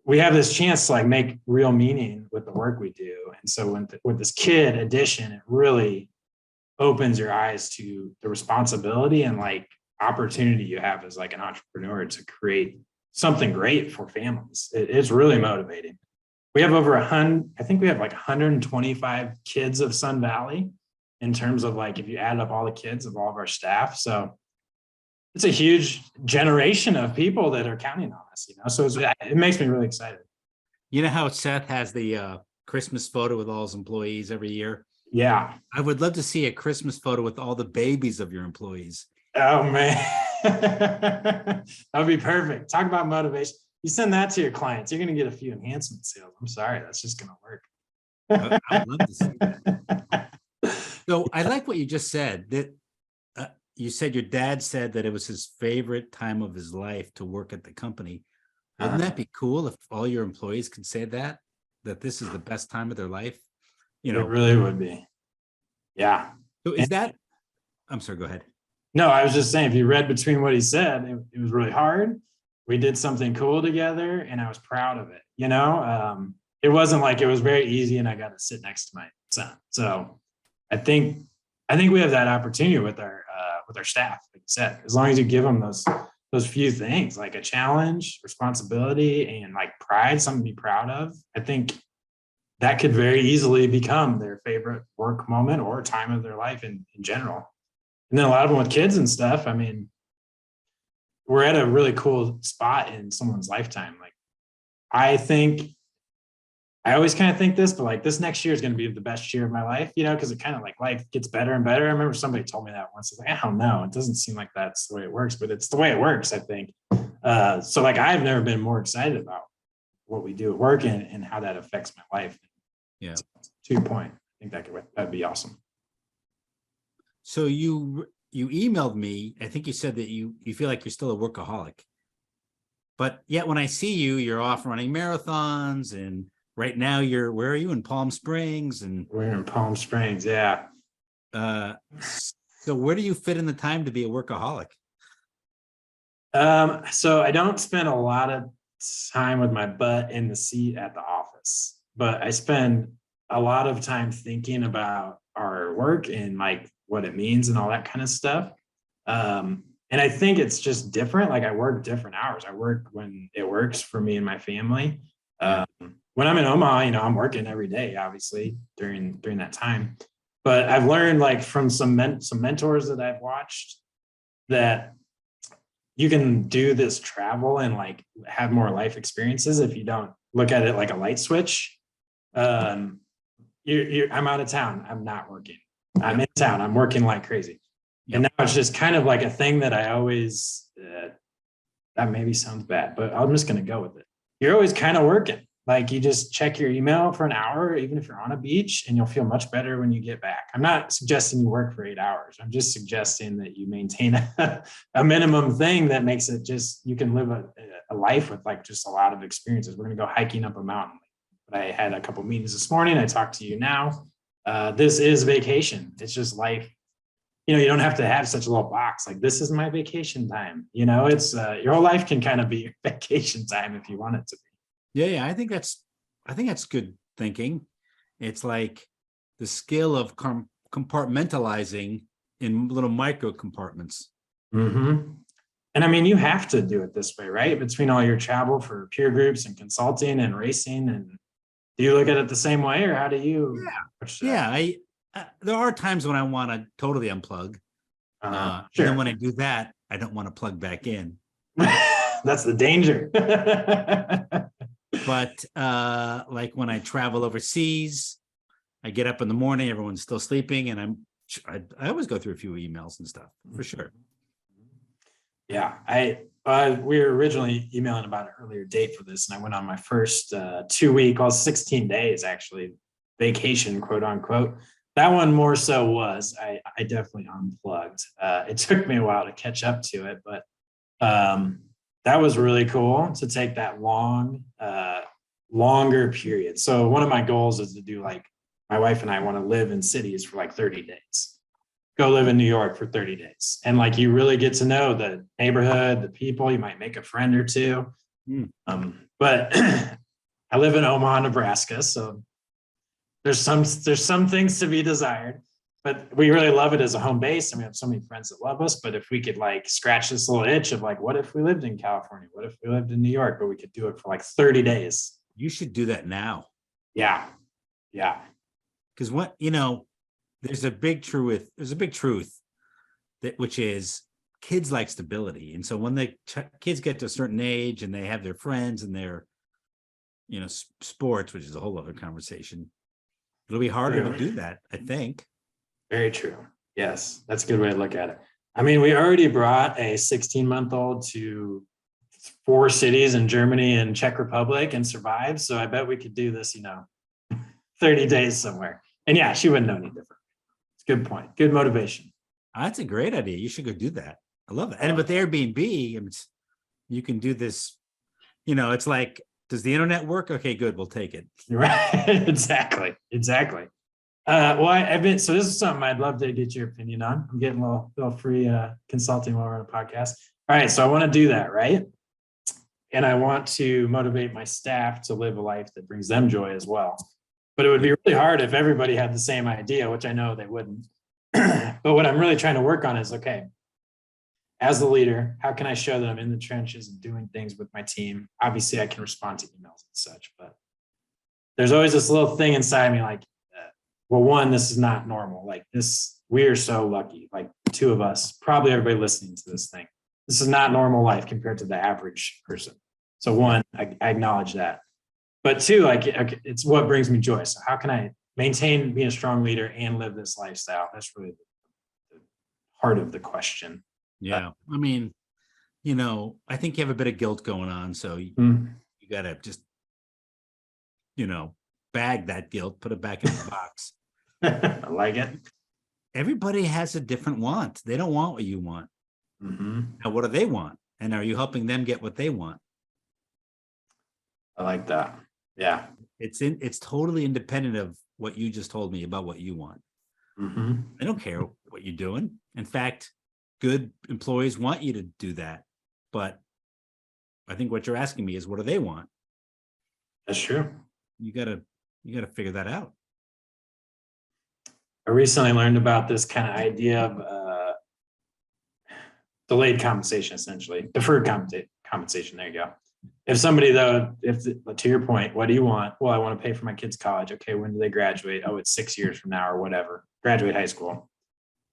We have this chance to like make real meaning with the work we do. And so with this kid addition, it really opens your eyes to the responsibility and like opportunity you have as like an entrepreneur to create something great for families. It's really motivating. We have over 100, I think we have like 125 kids of Sun Valley in terms of like, if you add up all the kids of all of our staff. So it's a huge generation of people that are counting on us, so it makes me really excited. You know how Seth has the Christmas photo with all his employees every year? Yeah. I would love to see a Christmas photo with all the babies of your employees. Oh, man. That would be perfect. Talk about motivation. You send that to your clients, you're going to get a few enhancement sales. I'm sorry, that's just going to work. I'd love to see that. So I like what you just said, that you said your dad said that it was his favorite time of his life to work at the company. Wouldn't that be cool if all your employees could say that this is the best time of their life? It really would be. Yeah. So is that, I'm sorry, go ahead. No, I was just saying, if you read between what he said, it was really hard. We did something cool together and I was proud of it. It wasn't like it was very easy and I got to sit next to my son. So I think we have that opportunity with our staff, like you said, as long as you give them those few things, like a challenge, responsibility, and like pride, something to be proud of. I think that could very easily become their favorite work moment or time of their life in general. And then a lot of them with kids and stuff. I mean, we're at a really cool spot in someone's lifetime. Like, I think I always kind of think this, but like this next year is going to be the best year of my life, because it kind of like life gets better and better. I remember somebody told me that once. I was like, I don't know. It doesn't seem like that's the way it works, but it's the way it works, I think. So like I've never been more excited about what we do at work and how that affects my life. Yeah. So, to your point, I think that'd be awesome. So you emailed me. I think you said that you feel like you're still a workaholic, but yet when I see you, you're off running marathons, and right now where are you, in Palm Springs? And We're in Palm Springs, yeah. So where do you fit in the time to be a workaholic? So I don't spend a lot of time with my butt in the seat at the office, but I spend a lot of time thinking about our work and like what it means and all that kind of stuff. And I think it's just different. Like I work different hours. I work when it works for me and my family. When I'm in Omaha, I'm working every day, obviously during that time. But I've learned like from some mentors that I've watched that you can do this travel and like have more life experiences if you don't look at it like a light switch. I'm out of town. I'm not working. I'm in town. I'm working like crazy. Yep. And now it's just kind of like a thing that I always, that maybe sounds bad, but I'm just going to go with it. You're always kind of working. Like you just check your email for an hour, even if you're on a beach, and you'll feel much better when you get back. I'm not suggesting you work for 8 hours. I'm just suggesting that you maintain a minimum thing that makes it just, you can live a life with like just a lot of experiences. We're going to go hiking up a mountain. But I had a couple meetings this morning. I talked to you now. This is vacation. It's just life. You don't have to have such a little box. Like this is my vacation time. It's your whole life can kind of be vacation time if you want it to be. Yeah. I think that's good thinking. It's like the skill of compartmentalizing in little micro compartments. Mm-hmm. And I mean, you have to do it this way, right? Between all your travel for peer groups and consulting and racing, and do you look at it the same way, or how do you? Yeah. There are times when I want to totally unplug. Sure. And then when I do that, I don't want to plug back in. That's the danger. But like when I travel overseas, I get up in the morning, everyone's still sleeping, and I always go through a few emails and stuff for sure. Yeah, we were originally emailing about an earlier date for this, and I went on my first 2-week, 16 days actually, vacation, quote unquote. That one more so was I definitely unplugged. It took me a while to catch up to it, but that was really cool to take that longer period. So one of my goals is to do like, my wife and I want to live in cities for like 30 days. Go live in New York for 30 days. And like, you really get to know the neighborhood, the people, you might make a friend or two. But I live in Omaha, Nebraska. So there's some things to be desired, but we really love it as a home base. And we have so many friends that love us. But if we could like scratch this little itch of like, what if we lived in California? What if we lived in New York, but we could do it for like 30 days? You should do that now. Yeah. Because there's a big truth that, which is kids like stability. And so when the kids get to a certain age and they have their friends and their, sports, which is a whole other conversation, it'll be harder to do that, I think. Very true. Yes, that's a good way to look at it. I mean, we already brought a 16-month-old to 4 cities in Germany and Czech Republic and survived. So I bet we could do this, 30 days somewhere. And yeah, she wouldn't know any different. It's a good point. Good motivation. That's a great idea. You should go do that. I love it. And with Airbnb, you can do this, it's like, does the internet work? Okay, good. We'll take it. Right. Exactly. Well, so this is something I'd love to get your opinion on. I'm getting a little free consulting while we're on a podcast. All right. So I want to do that, right? And I want to motivate my staff to live a life that brings them joy as well. But it would be really hard if everybody had the same idea, which I know they wouldn't. But what I'm really trying to work on is, okay, as the leader, how can I show that I'm in the trenches and doing things with my team? Obviously, I can respond to emails and such, but there's always this little thing inside me like, well, one, this is not normal. Like this, we are so lucky, like 2 of us, probably everybody listening to this thing. This is not normal life compared to the average person. So one, I acknowledge that. but two, like, okay, it's what brings me joy. So how can I maintain being a strong leader and live this lifestyle? That's really the heart of the question. Yeah. I mean, I think you have a bit of guilt going on. So you got to just, bag that guilt, put it back in the box. I like it. Everybody has a different want. They don't want what you want. Now, what do they want? And are you helping them get what they want? I like that. Yeah. It's totally independent of what you just told me about what you want. They don't care what you're doing. In fact, good employees want you to do that. But I think what you're asking me is, what do they want? That's true. You gotta figure that out. I recently learned about this kind of idea of delayed compensation, essentially deferred compensation. There you go. If somebody though, to your point, what do you want? Well, I want to pay for my kids' college. Okay, when do they graduate? Oh, it's 6 years from now or whatever. Graduate high school.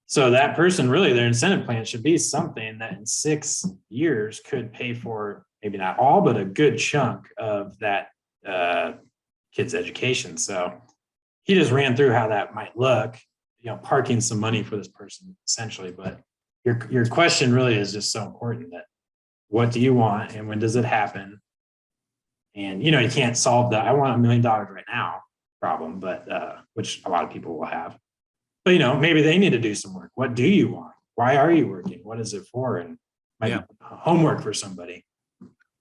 So that person, really, their incentive plan should be something that in 6 years could pay for maybe not all, but a good chunk of that kid's education. So he just ran through how that might look, parking some money for this person essentially. But your question really is just so important, that what do you want and when does it happen? And, you can't solve that. I want $1 million right now problem, but which a lot of people will have. But, maybe they need to do some work. What do you want? Why are you working? What is it for? And might be homework for somebody.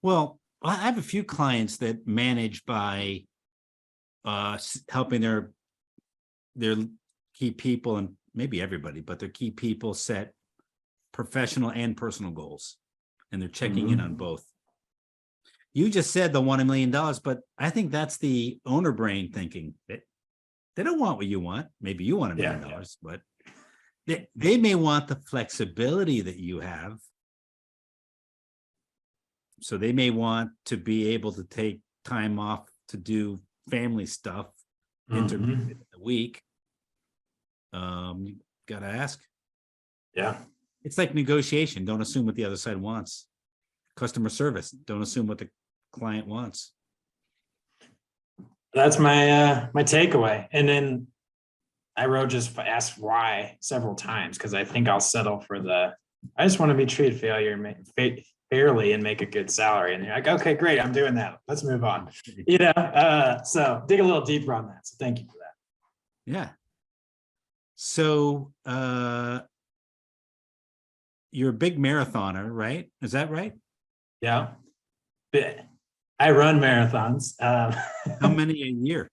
Well, I have a few clients that manage by helping their key people, and maybe everybody, but their key people set professional and personal goals, and they're checking in on both. You just said the $1 million, but I think that's the owner brain thinking that they don't want what you want. Maybe you want $1 million, but they may want the flexibility that you have. So they may want to be able to take time off to do family stuff in the week. You got to ask. Yeah. It's like negotiation. Don't assume what the other side wants. Customer service. Don't assume what the client wants. That's my takeaway. And then I wrote, just ask why several times, because I think I'll settle for I just want to be treated fairly and make a good salary. And you're like, okay, great, I'm doing that. Let's move on. So dig a little deeper on that. So thank you for that. Yeah. So you're a big marathoner, right? Is that right? Yeah. I run marathons. How many a year?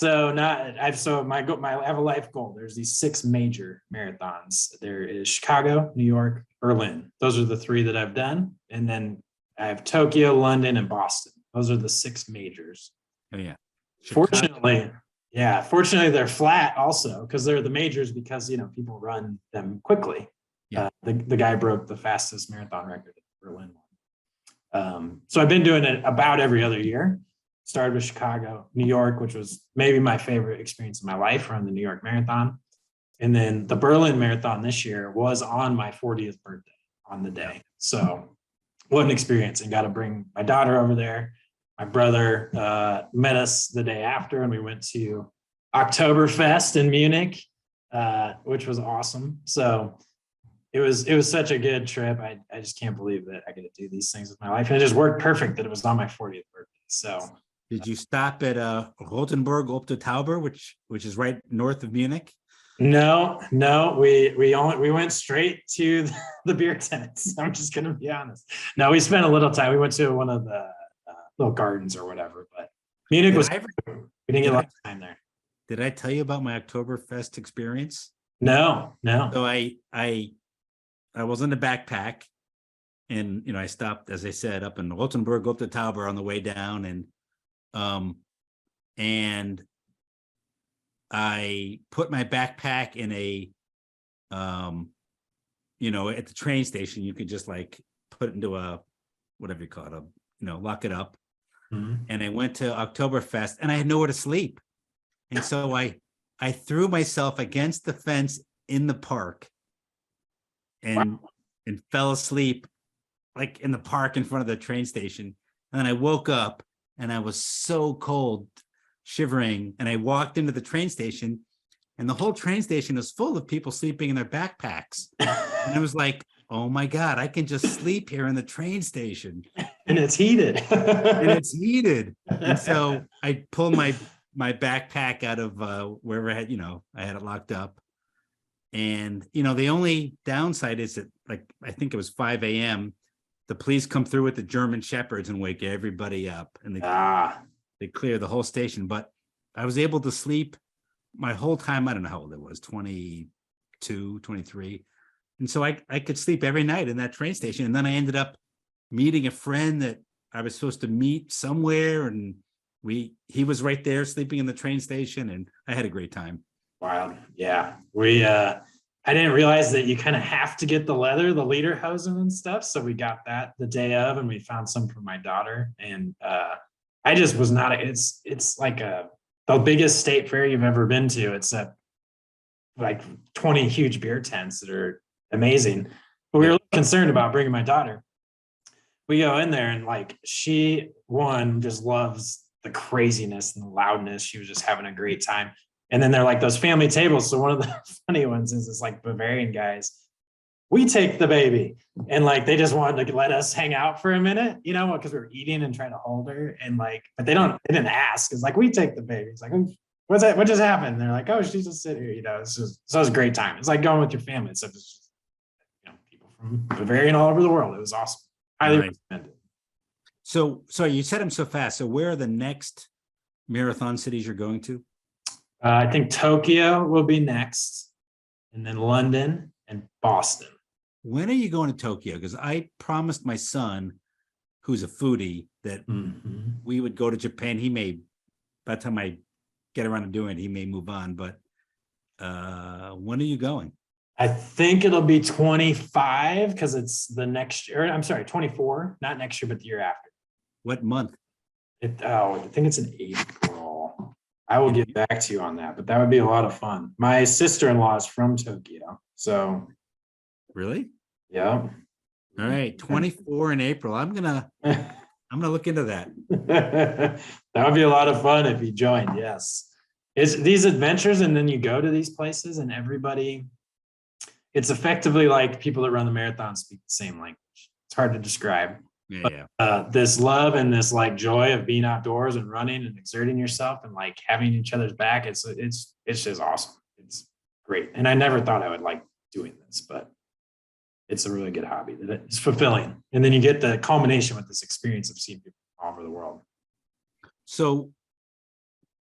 I have a life goal. There's these 6 major marathons. There is Chicago, New York, Berlin. Those are the 3 that I've done. And then I have Tokyo, London, and Boston. Those are the 6 majors. Oh yeah. Fortunately, they're flat also, because they're the majors, because people run them quickly. Yeah. The guy broke the fastest marathon record at Berlin. So I've been doing it about every other year. Started with Chicago, New York, which was maybe my favorite experience of my life, around the New York Marathon. And then the Berlin Marathon this year was on my 40th birthday on the day. So what an experience. And got to bring my daughter over there. My brother met us the day after, and we went to Oktoberfest in Munich, which was awesome. So it was such a good trip. I just can't believe that I get to do these things with my life. And it just worked perfect that it was on my 40th birthday. So did you stop at Rotenburg op de Tauber, which is right north of Munich? No, we went straight to the beer tents. I'm just gonna be honest. No, we spent a little time. We went to one of the little gardens or whatever, but Munich we didn't get a lot of time there. Did I tell you about my Oktoberfest experience? No. So I was in the backpack, and I stopped, as I said, up in Rotenburg op de Tauber on the way down, and I put my backpack in at the train station, you could just like put it into a, whatever you call it, lock it up. And I went to Oktoberfest, and I had nowhere to sleep. And so I threw myself against the fence in the park and fell asleep like in the park in front of the train station. And then I woke up, and I was so cold, shivering. And I walked into the train station, and the whole train station was full of people sleeping in their backpacks. And I was like, oh my God, I can just sleep here in the train station. And it's heated. And so I pulled my backpack out of wherever I had, I had it locked up. And, the only downside is that, like, I think it was 5 a.m. The police come through with the German Shepherds and wake everybody up, and they clear the whole station. But I was able to sleep my whole time. I don't know how old it was, 22, 23. And so I could sleep every night in that train station. And then I ended up meeting a friend that I was supposed to meet somewhere. And he was right there sleeping in the train station, and I had a great time. Wild. Yeah. I didn't realize that you kind of have to get the lederhosen and stuff. So we got that the day of, and we found some for my daughter. And I just was not, it's like the biggest state fair you've ever been to. It's like 20 huge beer tents that are amazing. But we were a little concerned about bringing my daughter. We go in there, and like, she just loves the craziness and the loudness. She was just having a great time. And then they're like those family tables. So one of the funny ones is this like Bavarian guys, we take the baby. And like, they just wanted to let us hang out for a minute, because we were eating and trying to hold her. And like, but they didn't ask. It's like, we take the baby. It's like, what's that? What just happened? And they're like, oh, she's just sitting here, so it was a great time. It's like going with your family. It's just, people from Bavaria all over the world. It was awesome. Highly recommend it. So you said them so fast. So where are the next marathon cities you're going to? I think Tokyo will be next, and then London and Boston. When are you going to Tokyo? Because I promised my son, who's a foodie, that we would go to Japan. By the time I get around to doing it, he may move on. But when are you going? I think it'll be 25, because it's the next year. I'm sorry, 24, not next year, but the year after. What month? I think it's in April. I will get back to you on that, but that would be a lot of fun. My sister-in-law is from Tokyo, so. Really? Yeah. All right, 24 in April. I'm gonna look into that. That would be a lot of fun if you joined. Yes, it's these adventures, and then you go to these places, and everybody. It's effectively like people that run the marathon speak the same language. It's hard to describe. Yeah. This love and this like joy of being outdoors and running and exerting yourself and like having each other's back. It's just awesome. It's great. And I never thought I would like doing this, but it's a really good hobby that it's fulfilling. And then you get the culmination with this experience of seeing people all over the world. So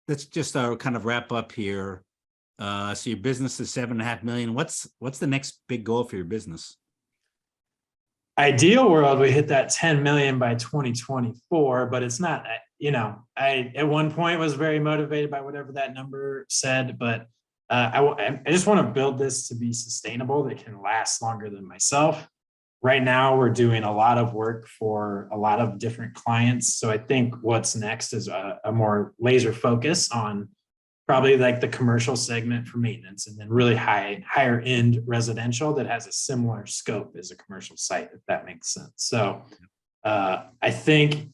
let's just kind of wrap up here. So your business is 7.5 million. What's the next big goal for your business? Ideal world, we hit that 10 million by 2024, but it's not, I at one point was very motivated by whatever that number said, but I just want to build this to be sustainable, that can last longer than myself. Right now, we're doing a lot of work for a lot of different clients. So I think what's next is a more laser focus on probably like the commercial segment for maintenance, and then really higher end residential that has a similar scope as a commercial site, if that makes sense. So I think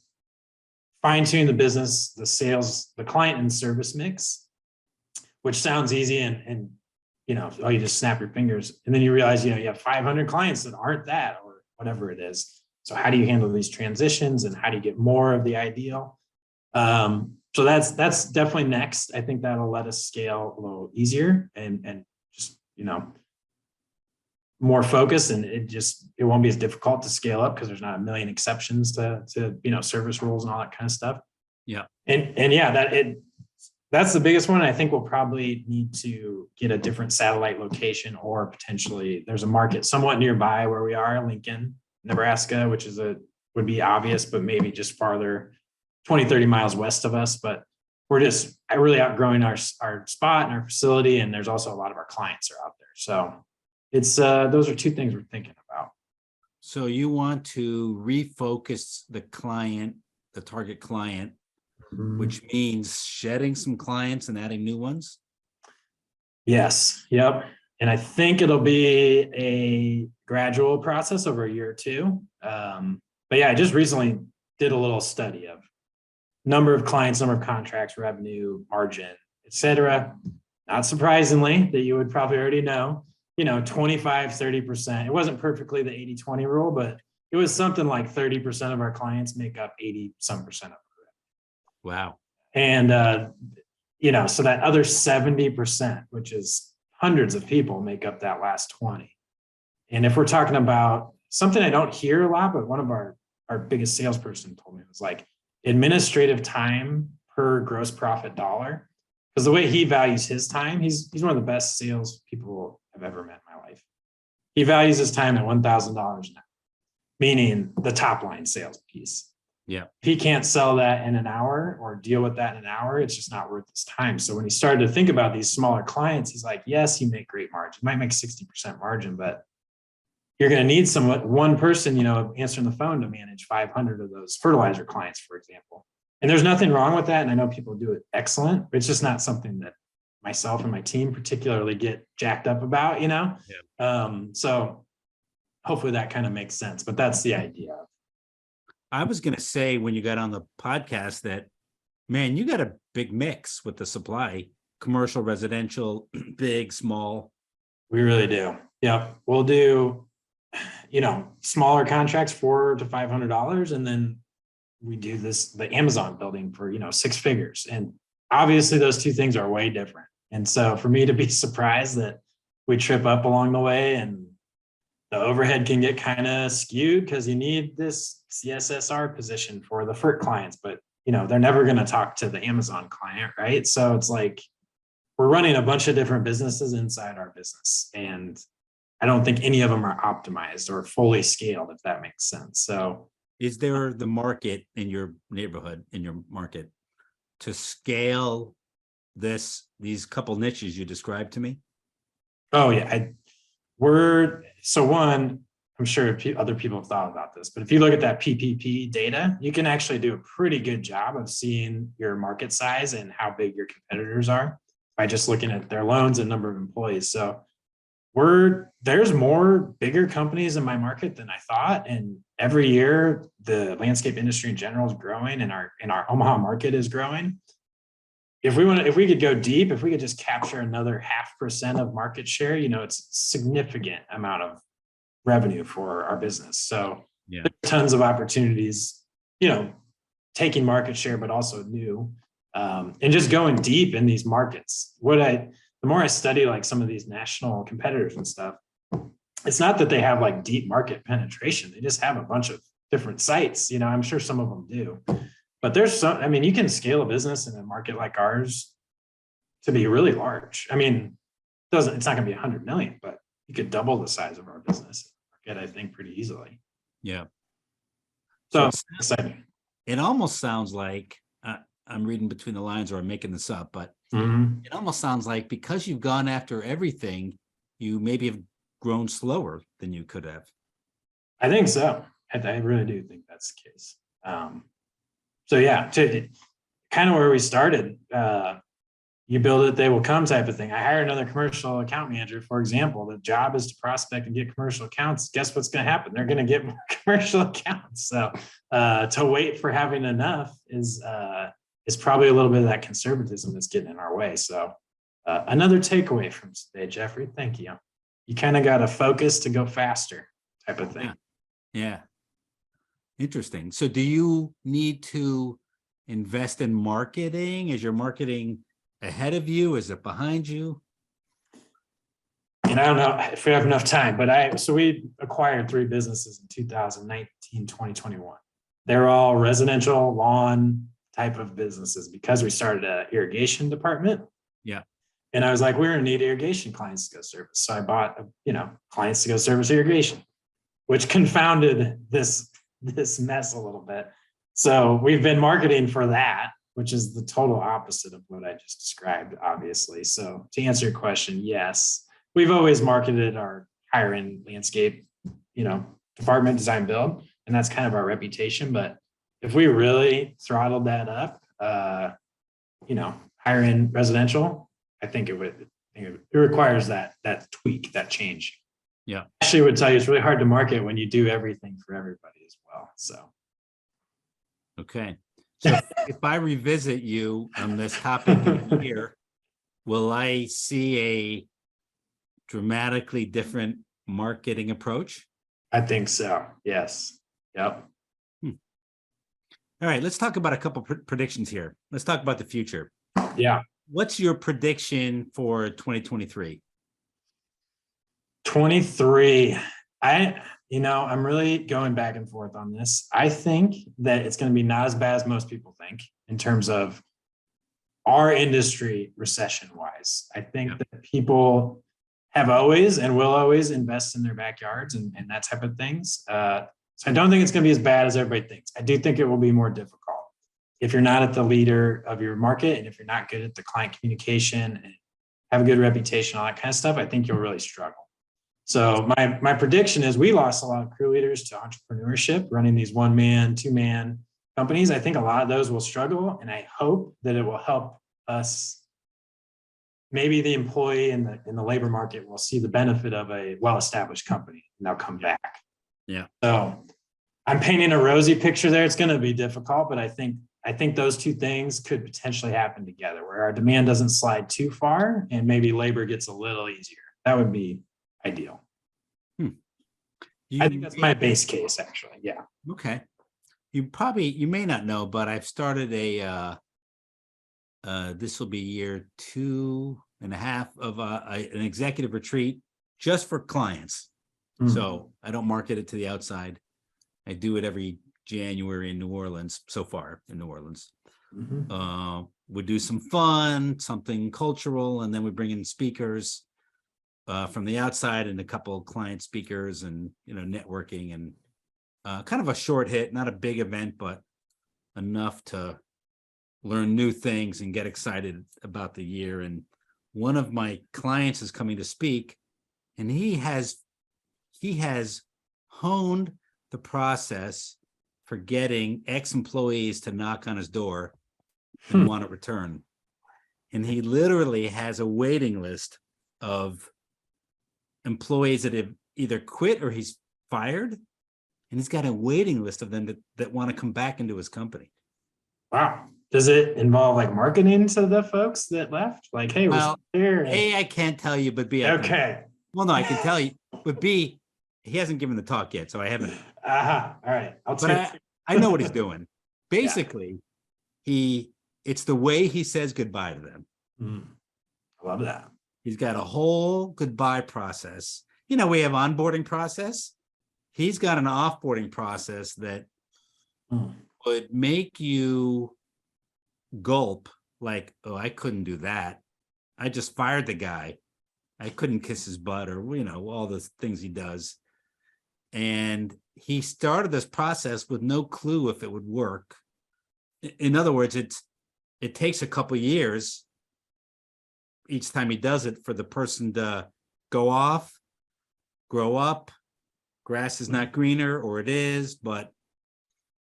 fine tune the business, the sales, the client and service mix, which sounds easy and you just snap your fingers, and then you realize, you have 500 clients that aren't that, or whatever it is. So how do you handle these transitions, and how do you get more of the ideal? So that's definitely next. I think that'll let us scale a little easier and just, more focus, and it won't be as difficult to scale up because there's not a million exceptions to service rules and all that kind of stuff. Yeah. And yeah, that's the biggest one. I think we'll probably need to get a different satellite location, or potentially there's a market somewhat nearby where we are, Lincoln, Nebraska, which would be obvious, but maybe just farther, 20, 30 miles west of us. But we're just really outgrowing our spot and our facility. And there's also a lot of our clients are out there. So it's those are two things we're thinking about. So you want to refocus the target client, which means shedding some clients and adding new ones? Yes. Yep. And I think it'll be a gradual process over a year or two. But yeah, I just recently did a little study of number of clients, number of contracts, revenue, margin, et cetera. Not surprisingly, that you would probably already know, 25, 30%. It wasn't perfectly the 80-20 rule, but it was something like 30% of our clients make up 80-some% of it. Wow. And, so that other 70%, which is hundreds of people, make up that last 20. And if we're talking about something I don't hear a lot, but one of our biggest salesperson told me, it was like administrative time per gross profit dollar. Because the way he values his time, he's one of the best sales people I've ever met in my life. He values his time at $1,000 an hour, meaning the top line sales piece. Yeah. If he can't sell that in an hour or deal with that in an hour, it's just not worth his time. So when he started to think about these smaller clients, he's like, yes, you make great margin. You might make 60% margin, but you're going to need one person, answering the phone to manage 500 of those fertilizer clients, for example. And there's nothing wrong with that. And I know people do it excellent, but it's just not something that myself and my team particularly get jacked up about, Yeah. So hopefully that kind of makes sense, but that's the idea. I was going to say when you got on the podcast that, man, you got a big mix with the supply, commercial, residential, big, small. We really do. Yeah. We'll do, smaller contracts, $400 to $500. And then we do the Amazon building for, 6 figures. And obviously those two things are way different. And so for me to be surprised that we trip up along the way and the overhead can get kind of skewed because you need this CSSR position for the FERT clients, but they're never going to talk to the Amazon client, right? So it's like we're running a bunch of different businesses inside our business, and I don't think any of them are optimized or fully scaled, if that makes sense. So is there the market in your neighborhood, in your market, to scale these couple niches you described to me? Oh yeah, I'm sure other people have thought about this, but if you look at that PPP data, you can actually do a pretty good job of seeing your market size and how big your competitors are by just looking at their loans and number of employees. So there's more bigger companies in my market than I thought. And every year the landscape industry in general is growing, and our Omaha market is growing. If we could go deep, if we could just capture another 0.5% of market share, it's a significant amount of revenue for our business. So yeah, there's tons of opportunities, taking market share, but also new, and just going deep in these markets. The more I study like some of these national competitors and stuff, it's not that they have like deep market penetration. They just have a bunch of different sites. I'm sure some of them do. But there's you can scale a business in a market like ours to be really large. It's not going to be 100 million, but you could double the size of our business market, I think, pretty easily. Yeah. So exciting. It almost sounds like, I'm reading between the lines or I'm making this up, but It almost sounds like because you've gone after everything, you maybe have grown slower than you could have. I think so. I really do think that's the case. So yeah, to kind of where we started, you build it, they will come type of thing. I hired another commercial account manager, for example. The job is to prospect and get commercial accounts. Guess what's going to happen? They're going to get more commercial accounts. So to wait for having enough is probably a little bit of that conservatism that's getting in our way. So another takeaway from today, Jeffrey, thank you. You kind of got to focus to go faster type of thing. Yeah. Interesting. So do you need to invest in marketing? Is your marketing ahead of you? Is it behind you? And I don't know if we have enough time, but we acquired 3 businesses in 2019, 2021. They're all residential lawn type of businesses because we started an irrigation department. Yeah. And I was like, we're going to need irrigation clients to go service. So I bought, clients to go service irrigation, which confounded this mess a little bit. So we've been marketing for that, which is the total opposite of what I just described, obviously. So to answer your question, yes, we've always marketed our higher end landscape, department, design, build, and that's kind of our reputation. But if we really throttled that up, higher end residential, I think it requires that tweak, that change. Yeah. Actually, would tell you it's really hard to market when you do everything for everybody as well. So. Okay. So if I revisit you on this topic in a year, will I see a dramatically different marketing approach? I think so. Yes. Yep. All right, let's talk about a couple predictions here. Let's talk about the future. Yeah. What's your prediction for 2023? 23. I'm really going back and forth on this. I think that it's going to be not as bad as most people think in terms of our industry recession wise. I think that people have always and will always invest in their backyards and that type of things. So I don't think it's going to be as bad as everybody thinks. I do think it will be more difficult. If you're not at the leader of your market and if you're not good at the client communication and have a good reputation, all that kind of stuff, I think you'll really struggle. So my prediction is we lost a lot of crew leaders to entrepreneurship, running these one-man, two-man companies. I think a lot of those will struggle, and I hope that it will help us. Maybe the employee in the labor market will see the benefit of a well-established company and they'll come back. Yeah. So I'm painting a rosy picture there. It's going to be difficult, but I think those two things could potentially happen together where our demand doesn't slide too far and maybe labor gets a little easier. That would be ideal. I think that's my base case, actually. Yeah. Okay. You may not know, but I've started this will be year 2.5 of an executive retreat just for clients. So I don't market it to the outside. I do it every January in New Orleans, so far in New Orleans. We do some fun, something cultural, and then we bring in speakers from the outside and a couple of client speakers and, networking and kind of a short hit, not a big event, but enough to learn new things and get excited about the year. And one of my clients is coming to speak, and he has honed the process for getting ex-employees to knock on his door and want to return. And he literally has a waiting list of employees that have either quit or he's fired. And he's got a waiting list of them that want to come back into his company. Wow. Does it involve like marketing to the folks that left? Like, hey, we're here. A, I can't tell you, but B, okay. Well, no, I can tell you, but B, he hasn't given the talk yet, so I haven't. All right. I know what he's doing. Basically, it's the way he says goodbye to them. I love that. He's got a whole goodbye process. We have onboarding process. He's got an offboarding process that would make you gulp like, oh, I couldn't do that. I just fired the guy. I couldn't kiss his butt or, all the things he does. And he started this process with no clue if it would work. In other words, it takes a couple years each time he does it for the person to go off, grow up. Grass is not greener, or it is, but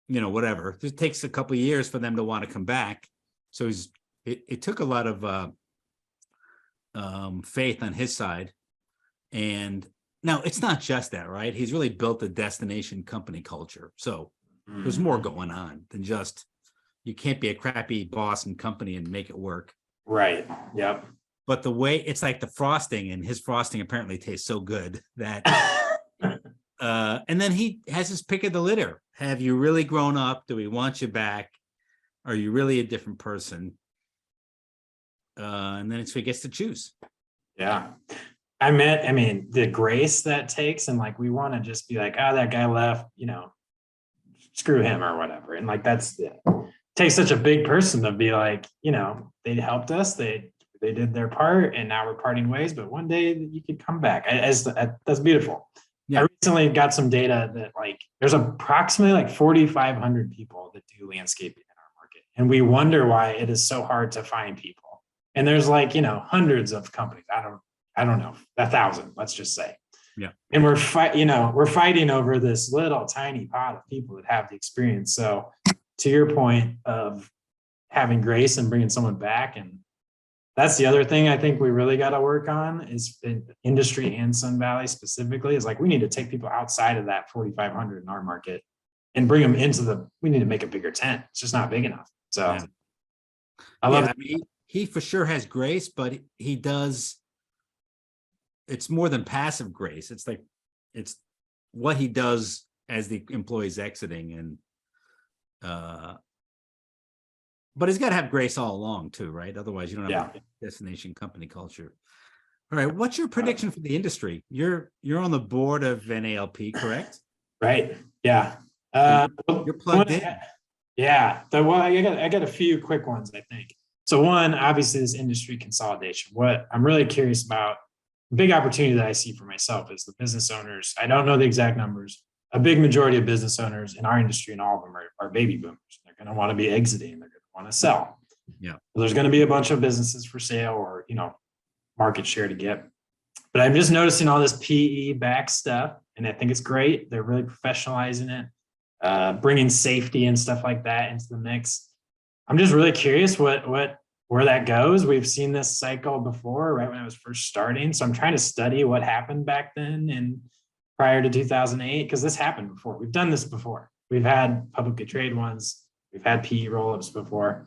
whatever. It takes a couple of years for them to want to come back. So it took a lot of faith on his side. And now it's not just that, right? He's really built a destination company culture. So there's more going on than just, you can't be a crappy boss and company and make it work. Right. Yep. But the way it's like the frosting, and his frosting apparently tastes so good that and then he has his pick of the litter. Have you really grown up? Do we want you back? Are you really a different person? And then he gets to choose. Yeah. I mean, the grace that takes, and like, we want to just be like, oh, that guy left, screw him or whatever. And like, it takes such a big person to be like, they helped us. They did their part and now we're parting ways, but one day you could come back. That's beautiful. Yeah. I recently got some data that like there's approximately like 4,500 people that do landscaping in our market. And we wonder why it is so hard to find people. And there's like, hundreds of companies. I don't know, 1,000, let's just say. Yeah. And we're fighting over this little tiny pot of people that have the experience. So to your point of having grace and bringing someone back, and that's the other thing I think we really got to work on is industry and Sun Valley specifically is like, we need to take people outside of that 4,500 in our market and bring them into we need to make a bigger tent. It's just not big enough. So Yeah. I love I mean, he for sure has grace, but he does. It's more than passive grace. It's what he does as the employee's exiting, and but he's got to have grace all along too, right? Otherwise, you don't have a destination company culture. All right, what's your prediction for the industry? You're on the board of NALP, correct? Right. Yeah. You're plugged in. Yeah. I got a few quick ones, I think. So one, obviously, this industry consolidation. What I'm really curious about, big opportunity that I see for myself is the business owners. I don't know the exact numbers. A big majority of business owners in our industry, and all of them are baby boomers. They're going to want to be exiting. They're going to want to sell. Yeah. So there's going to be a bunch of businesses for sale, or market share to get. But I'm just noticing all this PE back stuff, and I think it's great. They're really professionalizing it, bringing safety and stuff like that into the mix. I'm just really curious where that goes. We've seen this cycle before, right when I was first starting. So I'm trying to study what happened back then and prior to 2008, because this happened before. We've done this before. We've had publicly traded ones. We've had PE roll-ups before.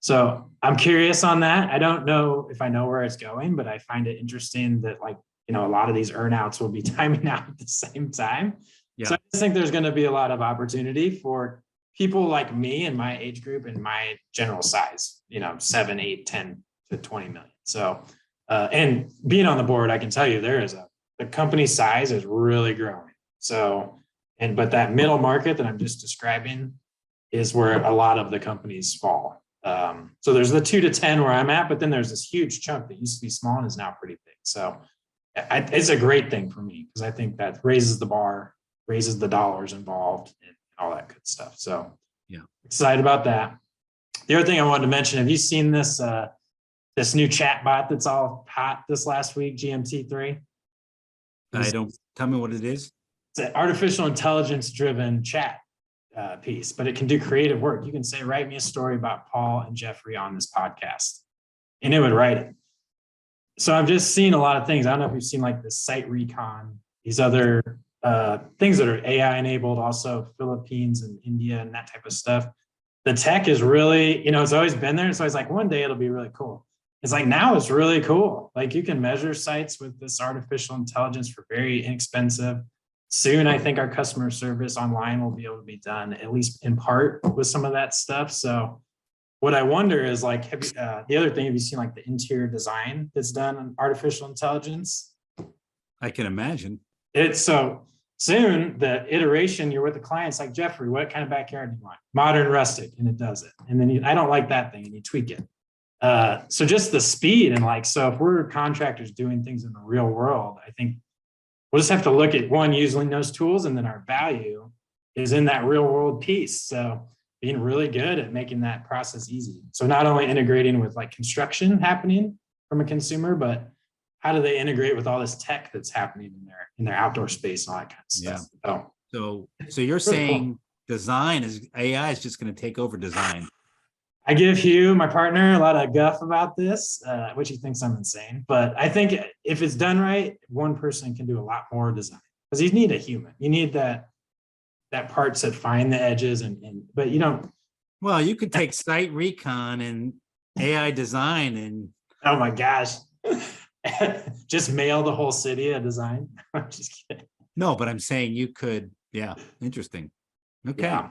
So I'm curious on that. I don't know if I know where it's going, but I find it interesting that a lot of these earnouts will be timing out at the same time. Yeah. So I just think there's going to be a lot of opportunity for people like me and my age group and my general size, 7, 8, 10 to 20 million. So, and being on the board, I can tell you the company size is really growing. So, but that middle market that I'm just describing is where a lot of the companies fall. So there's the 2 to 10 where I'm at, but then there's this huge chunk that used to be small and is now pretty big. So it's a great thing for me, because I think that raises the bar, raises the dollars involved, and all that good stuff. So yeah, excited about that. The other thing I wanted to mention, have you seen this new chat bot that's all hot this last week, GMT3? I don't. Tell me what it is. It's an artificial intelligence driven chat piece, but it can do creative work. You can say, write me a story about Paul and Jeffrey on this podcast, and it would write it. So I've just seen a lot of things. I don't know if you've seen this site recon, these other things that are AI enabled, also Philippines and India and that type of stuff. The tech is really, it's always been there. So it's one day it'll be really cool. It's now it's really cool. You can measure sites with this artificial intelligence for very inexpensive. Soon, I think our customer service online will be able to be done, at least in part, with some of that stuff. So what I wonder is the other thing, have you seen the interior design that's done on artificial intelligence? I can imagine. It's so soon the iteration, you're with the clients Jeffrey, what kind of backyard do you want? Modern, rustic, and it does it. And then I don't like that thing, and you tweak it. So just the speed and so if we're contractors doing things in the real world, I think we'll just have to look at using those tools, and then our value is in that real world piece. So being really good at making that process easy. So not only integrating with construction happening from a consumer, but how do they integrate with all this tech that's happening in their outdoor space and all that kind of stuff? Yeah. So you're saying AI is just going to take over design. I give Hugh, my partner, a lot of guff about this, which he thinks I'm insane. But I think if it's done right, one person can do a lot more design, because you need a human. You need that parts that find the edges, but you don't. Well, you could take site recon and AI design and. Oh my gosh. Just mail the whole city a design. I'm just kidding. No, but I'm saying you could. Yeah. Interesting. Okay. Yeah.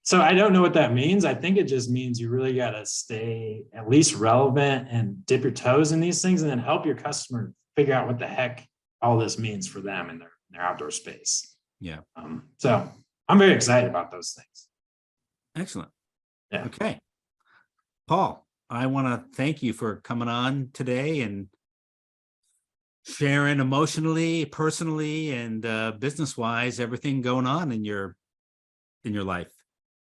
So I don't know what that means. I think it just means you really got to stay at least relevant and dip your toes in these things, and then help your customer figure out what the heck all this means for them in their outdoor space. Yeah. So I'm very excited about those things. Excellent. Yeah. Okay. Paul, I want to thank you for coming on today and sharing emotionally, personally, and business-wise everything going on in your life.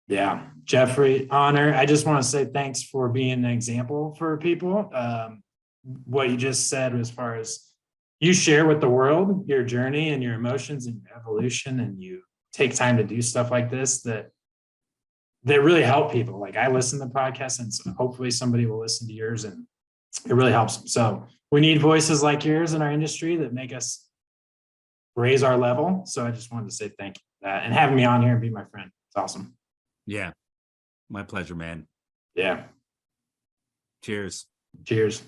Yeah, Jeffrey, honor. I just want to say thanks for being an example for people. What you just said, as far as you share with the world your journey and your emotions and your evolution, and you take time to do stuff like this that really help people. I listen to podcasts, and so hopefully somebody will listen to yours, and it really helps. So we need voices like yours in our industry that make us raise our level. So I just wanted to say thank you for that, and having me on here and be my friend. It's awesome. Yeah. My pleasure, man. Yeah. Cheers. Cheers.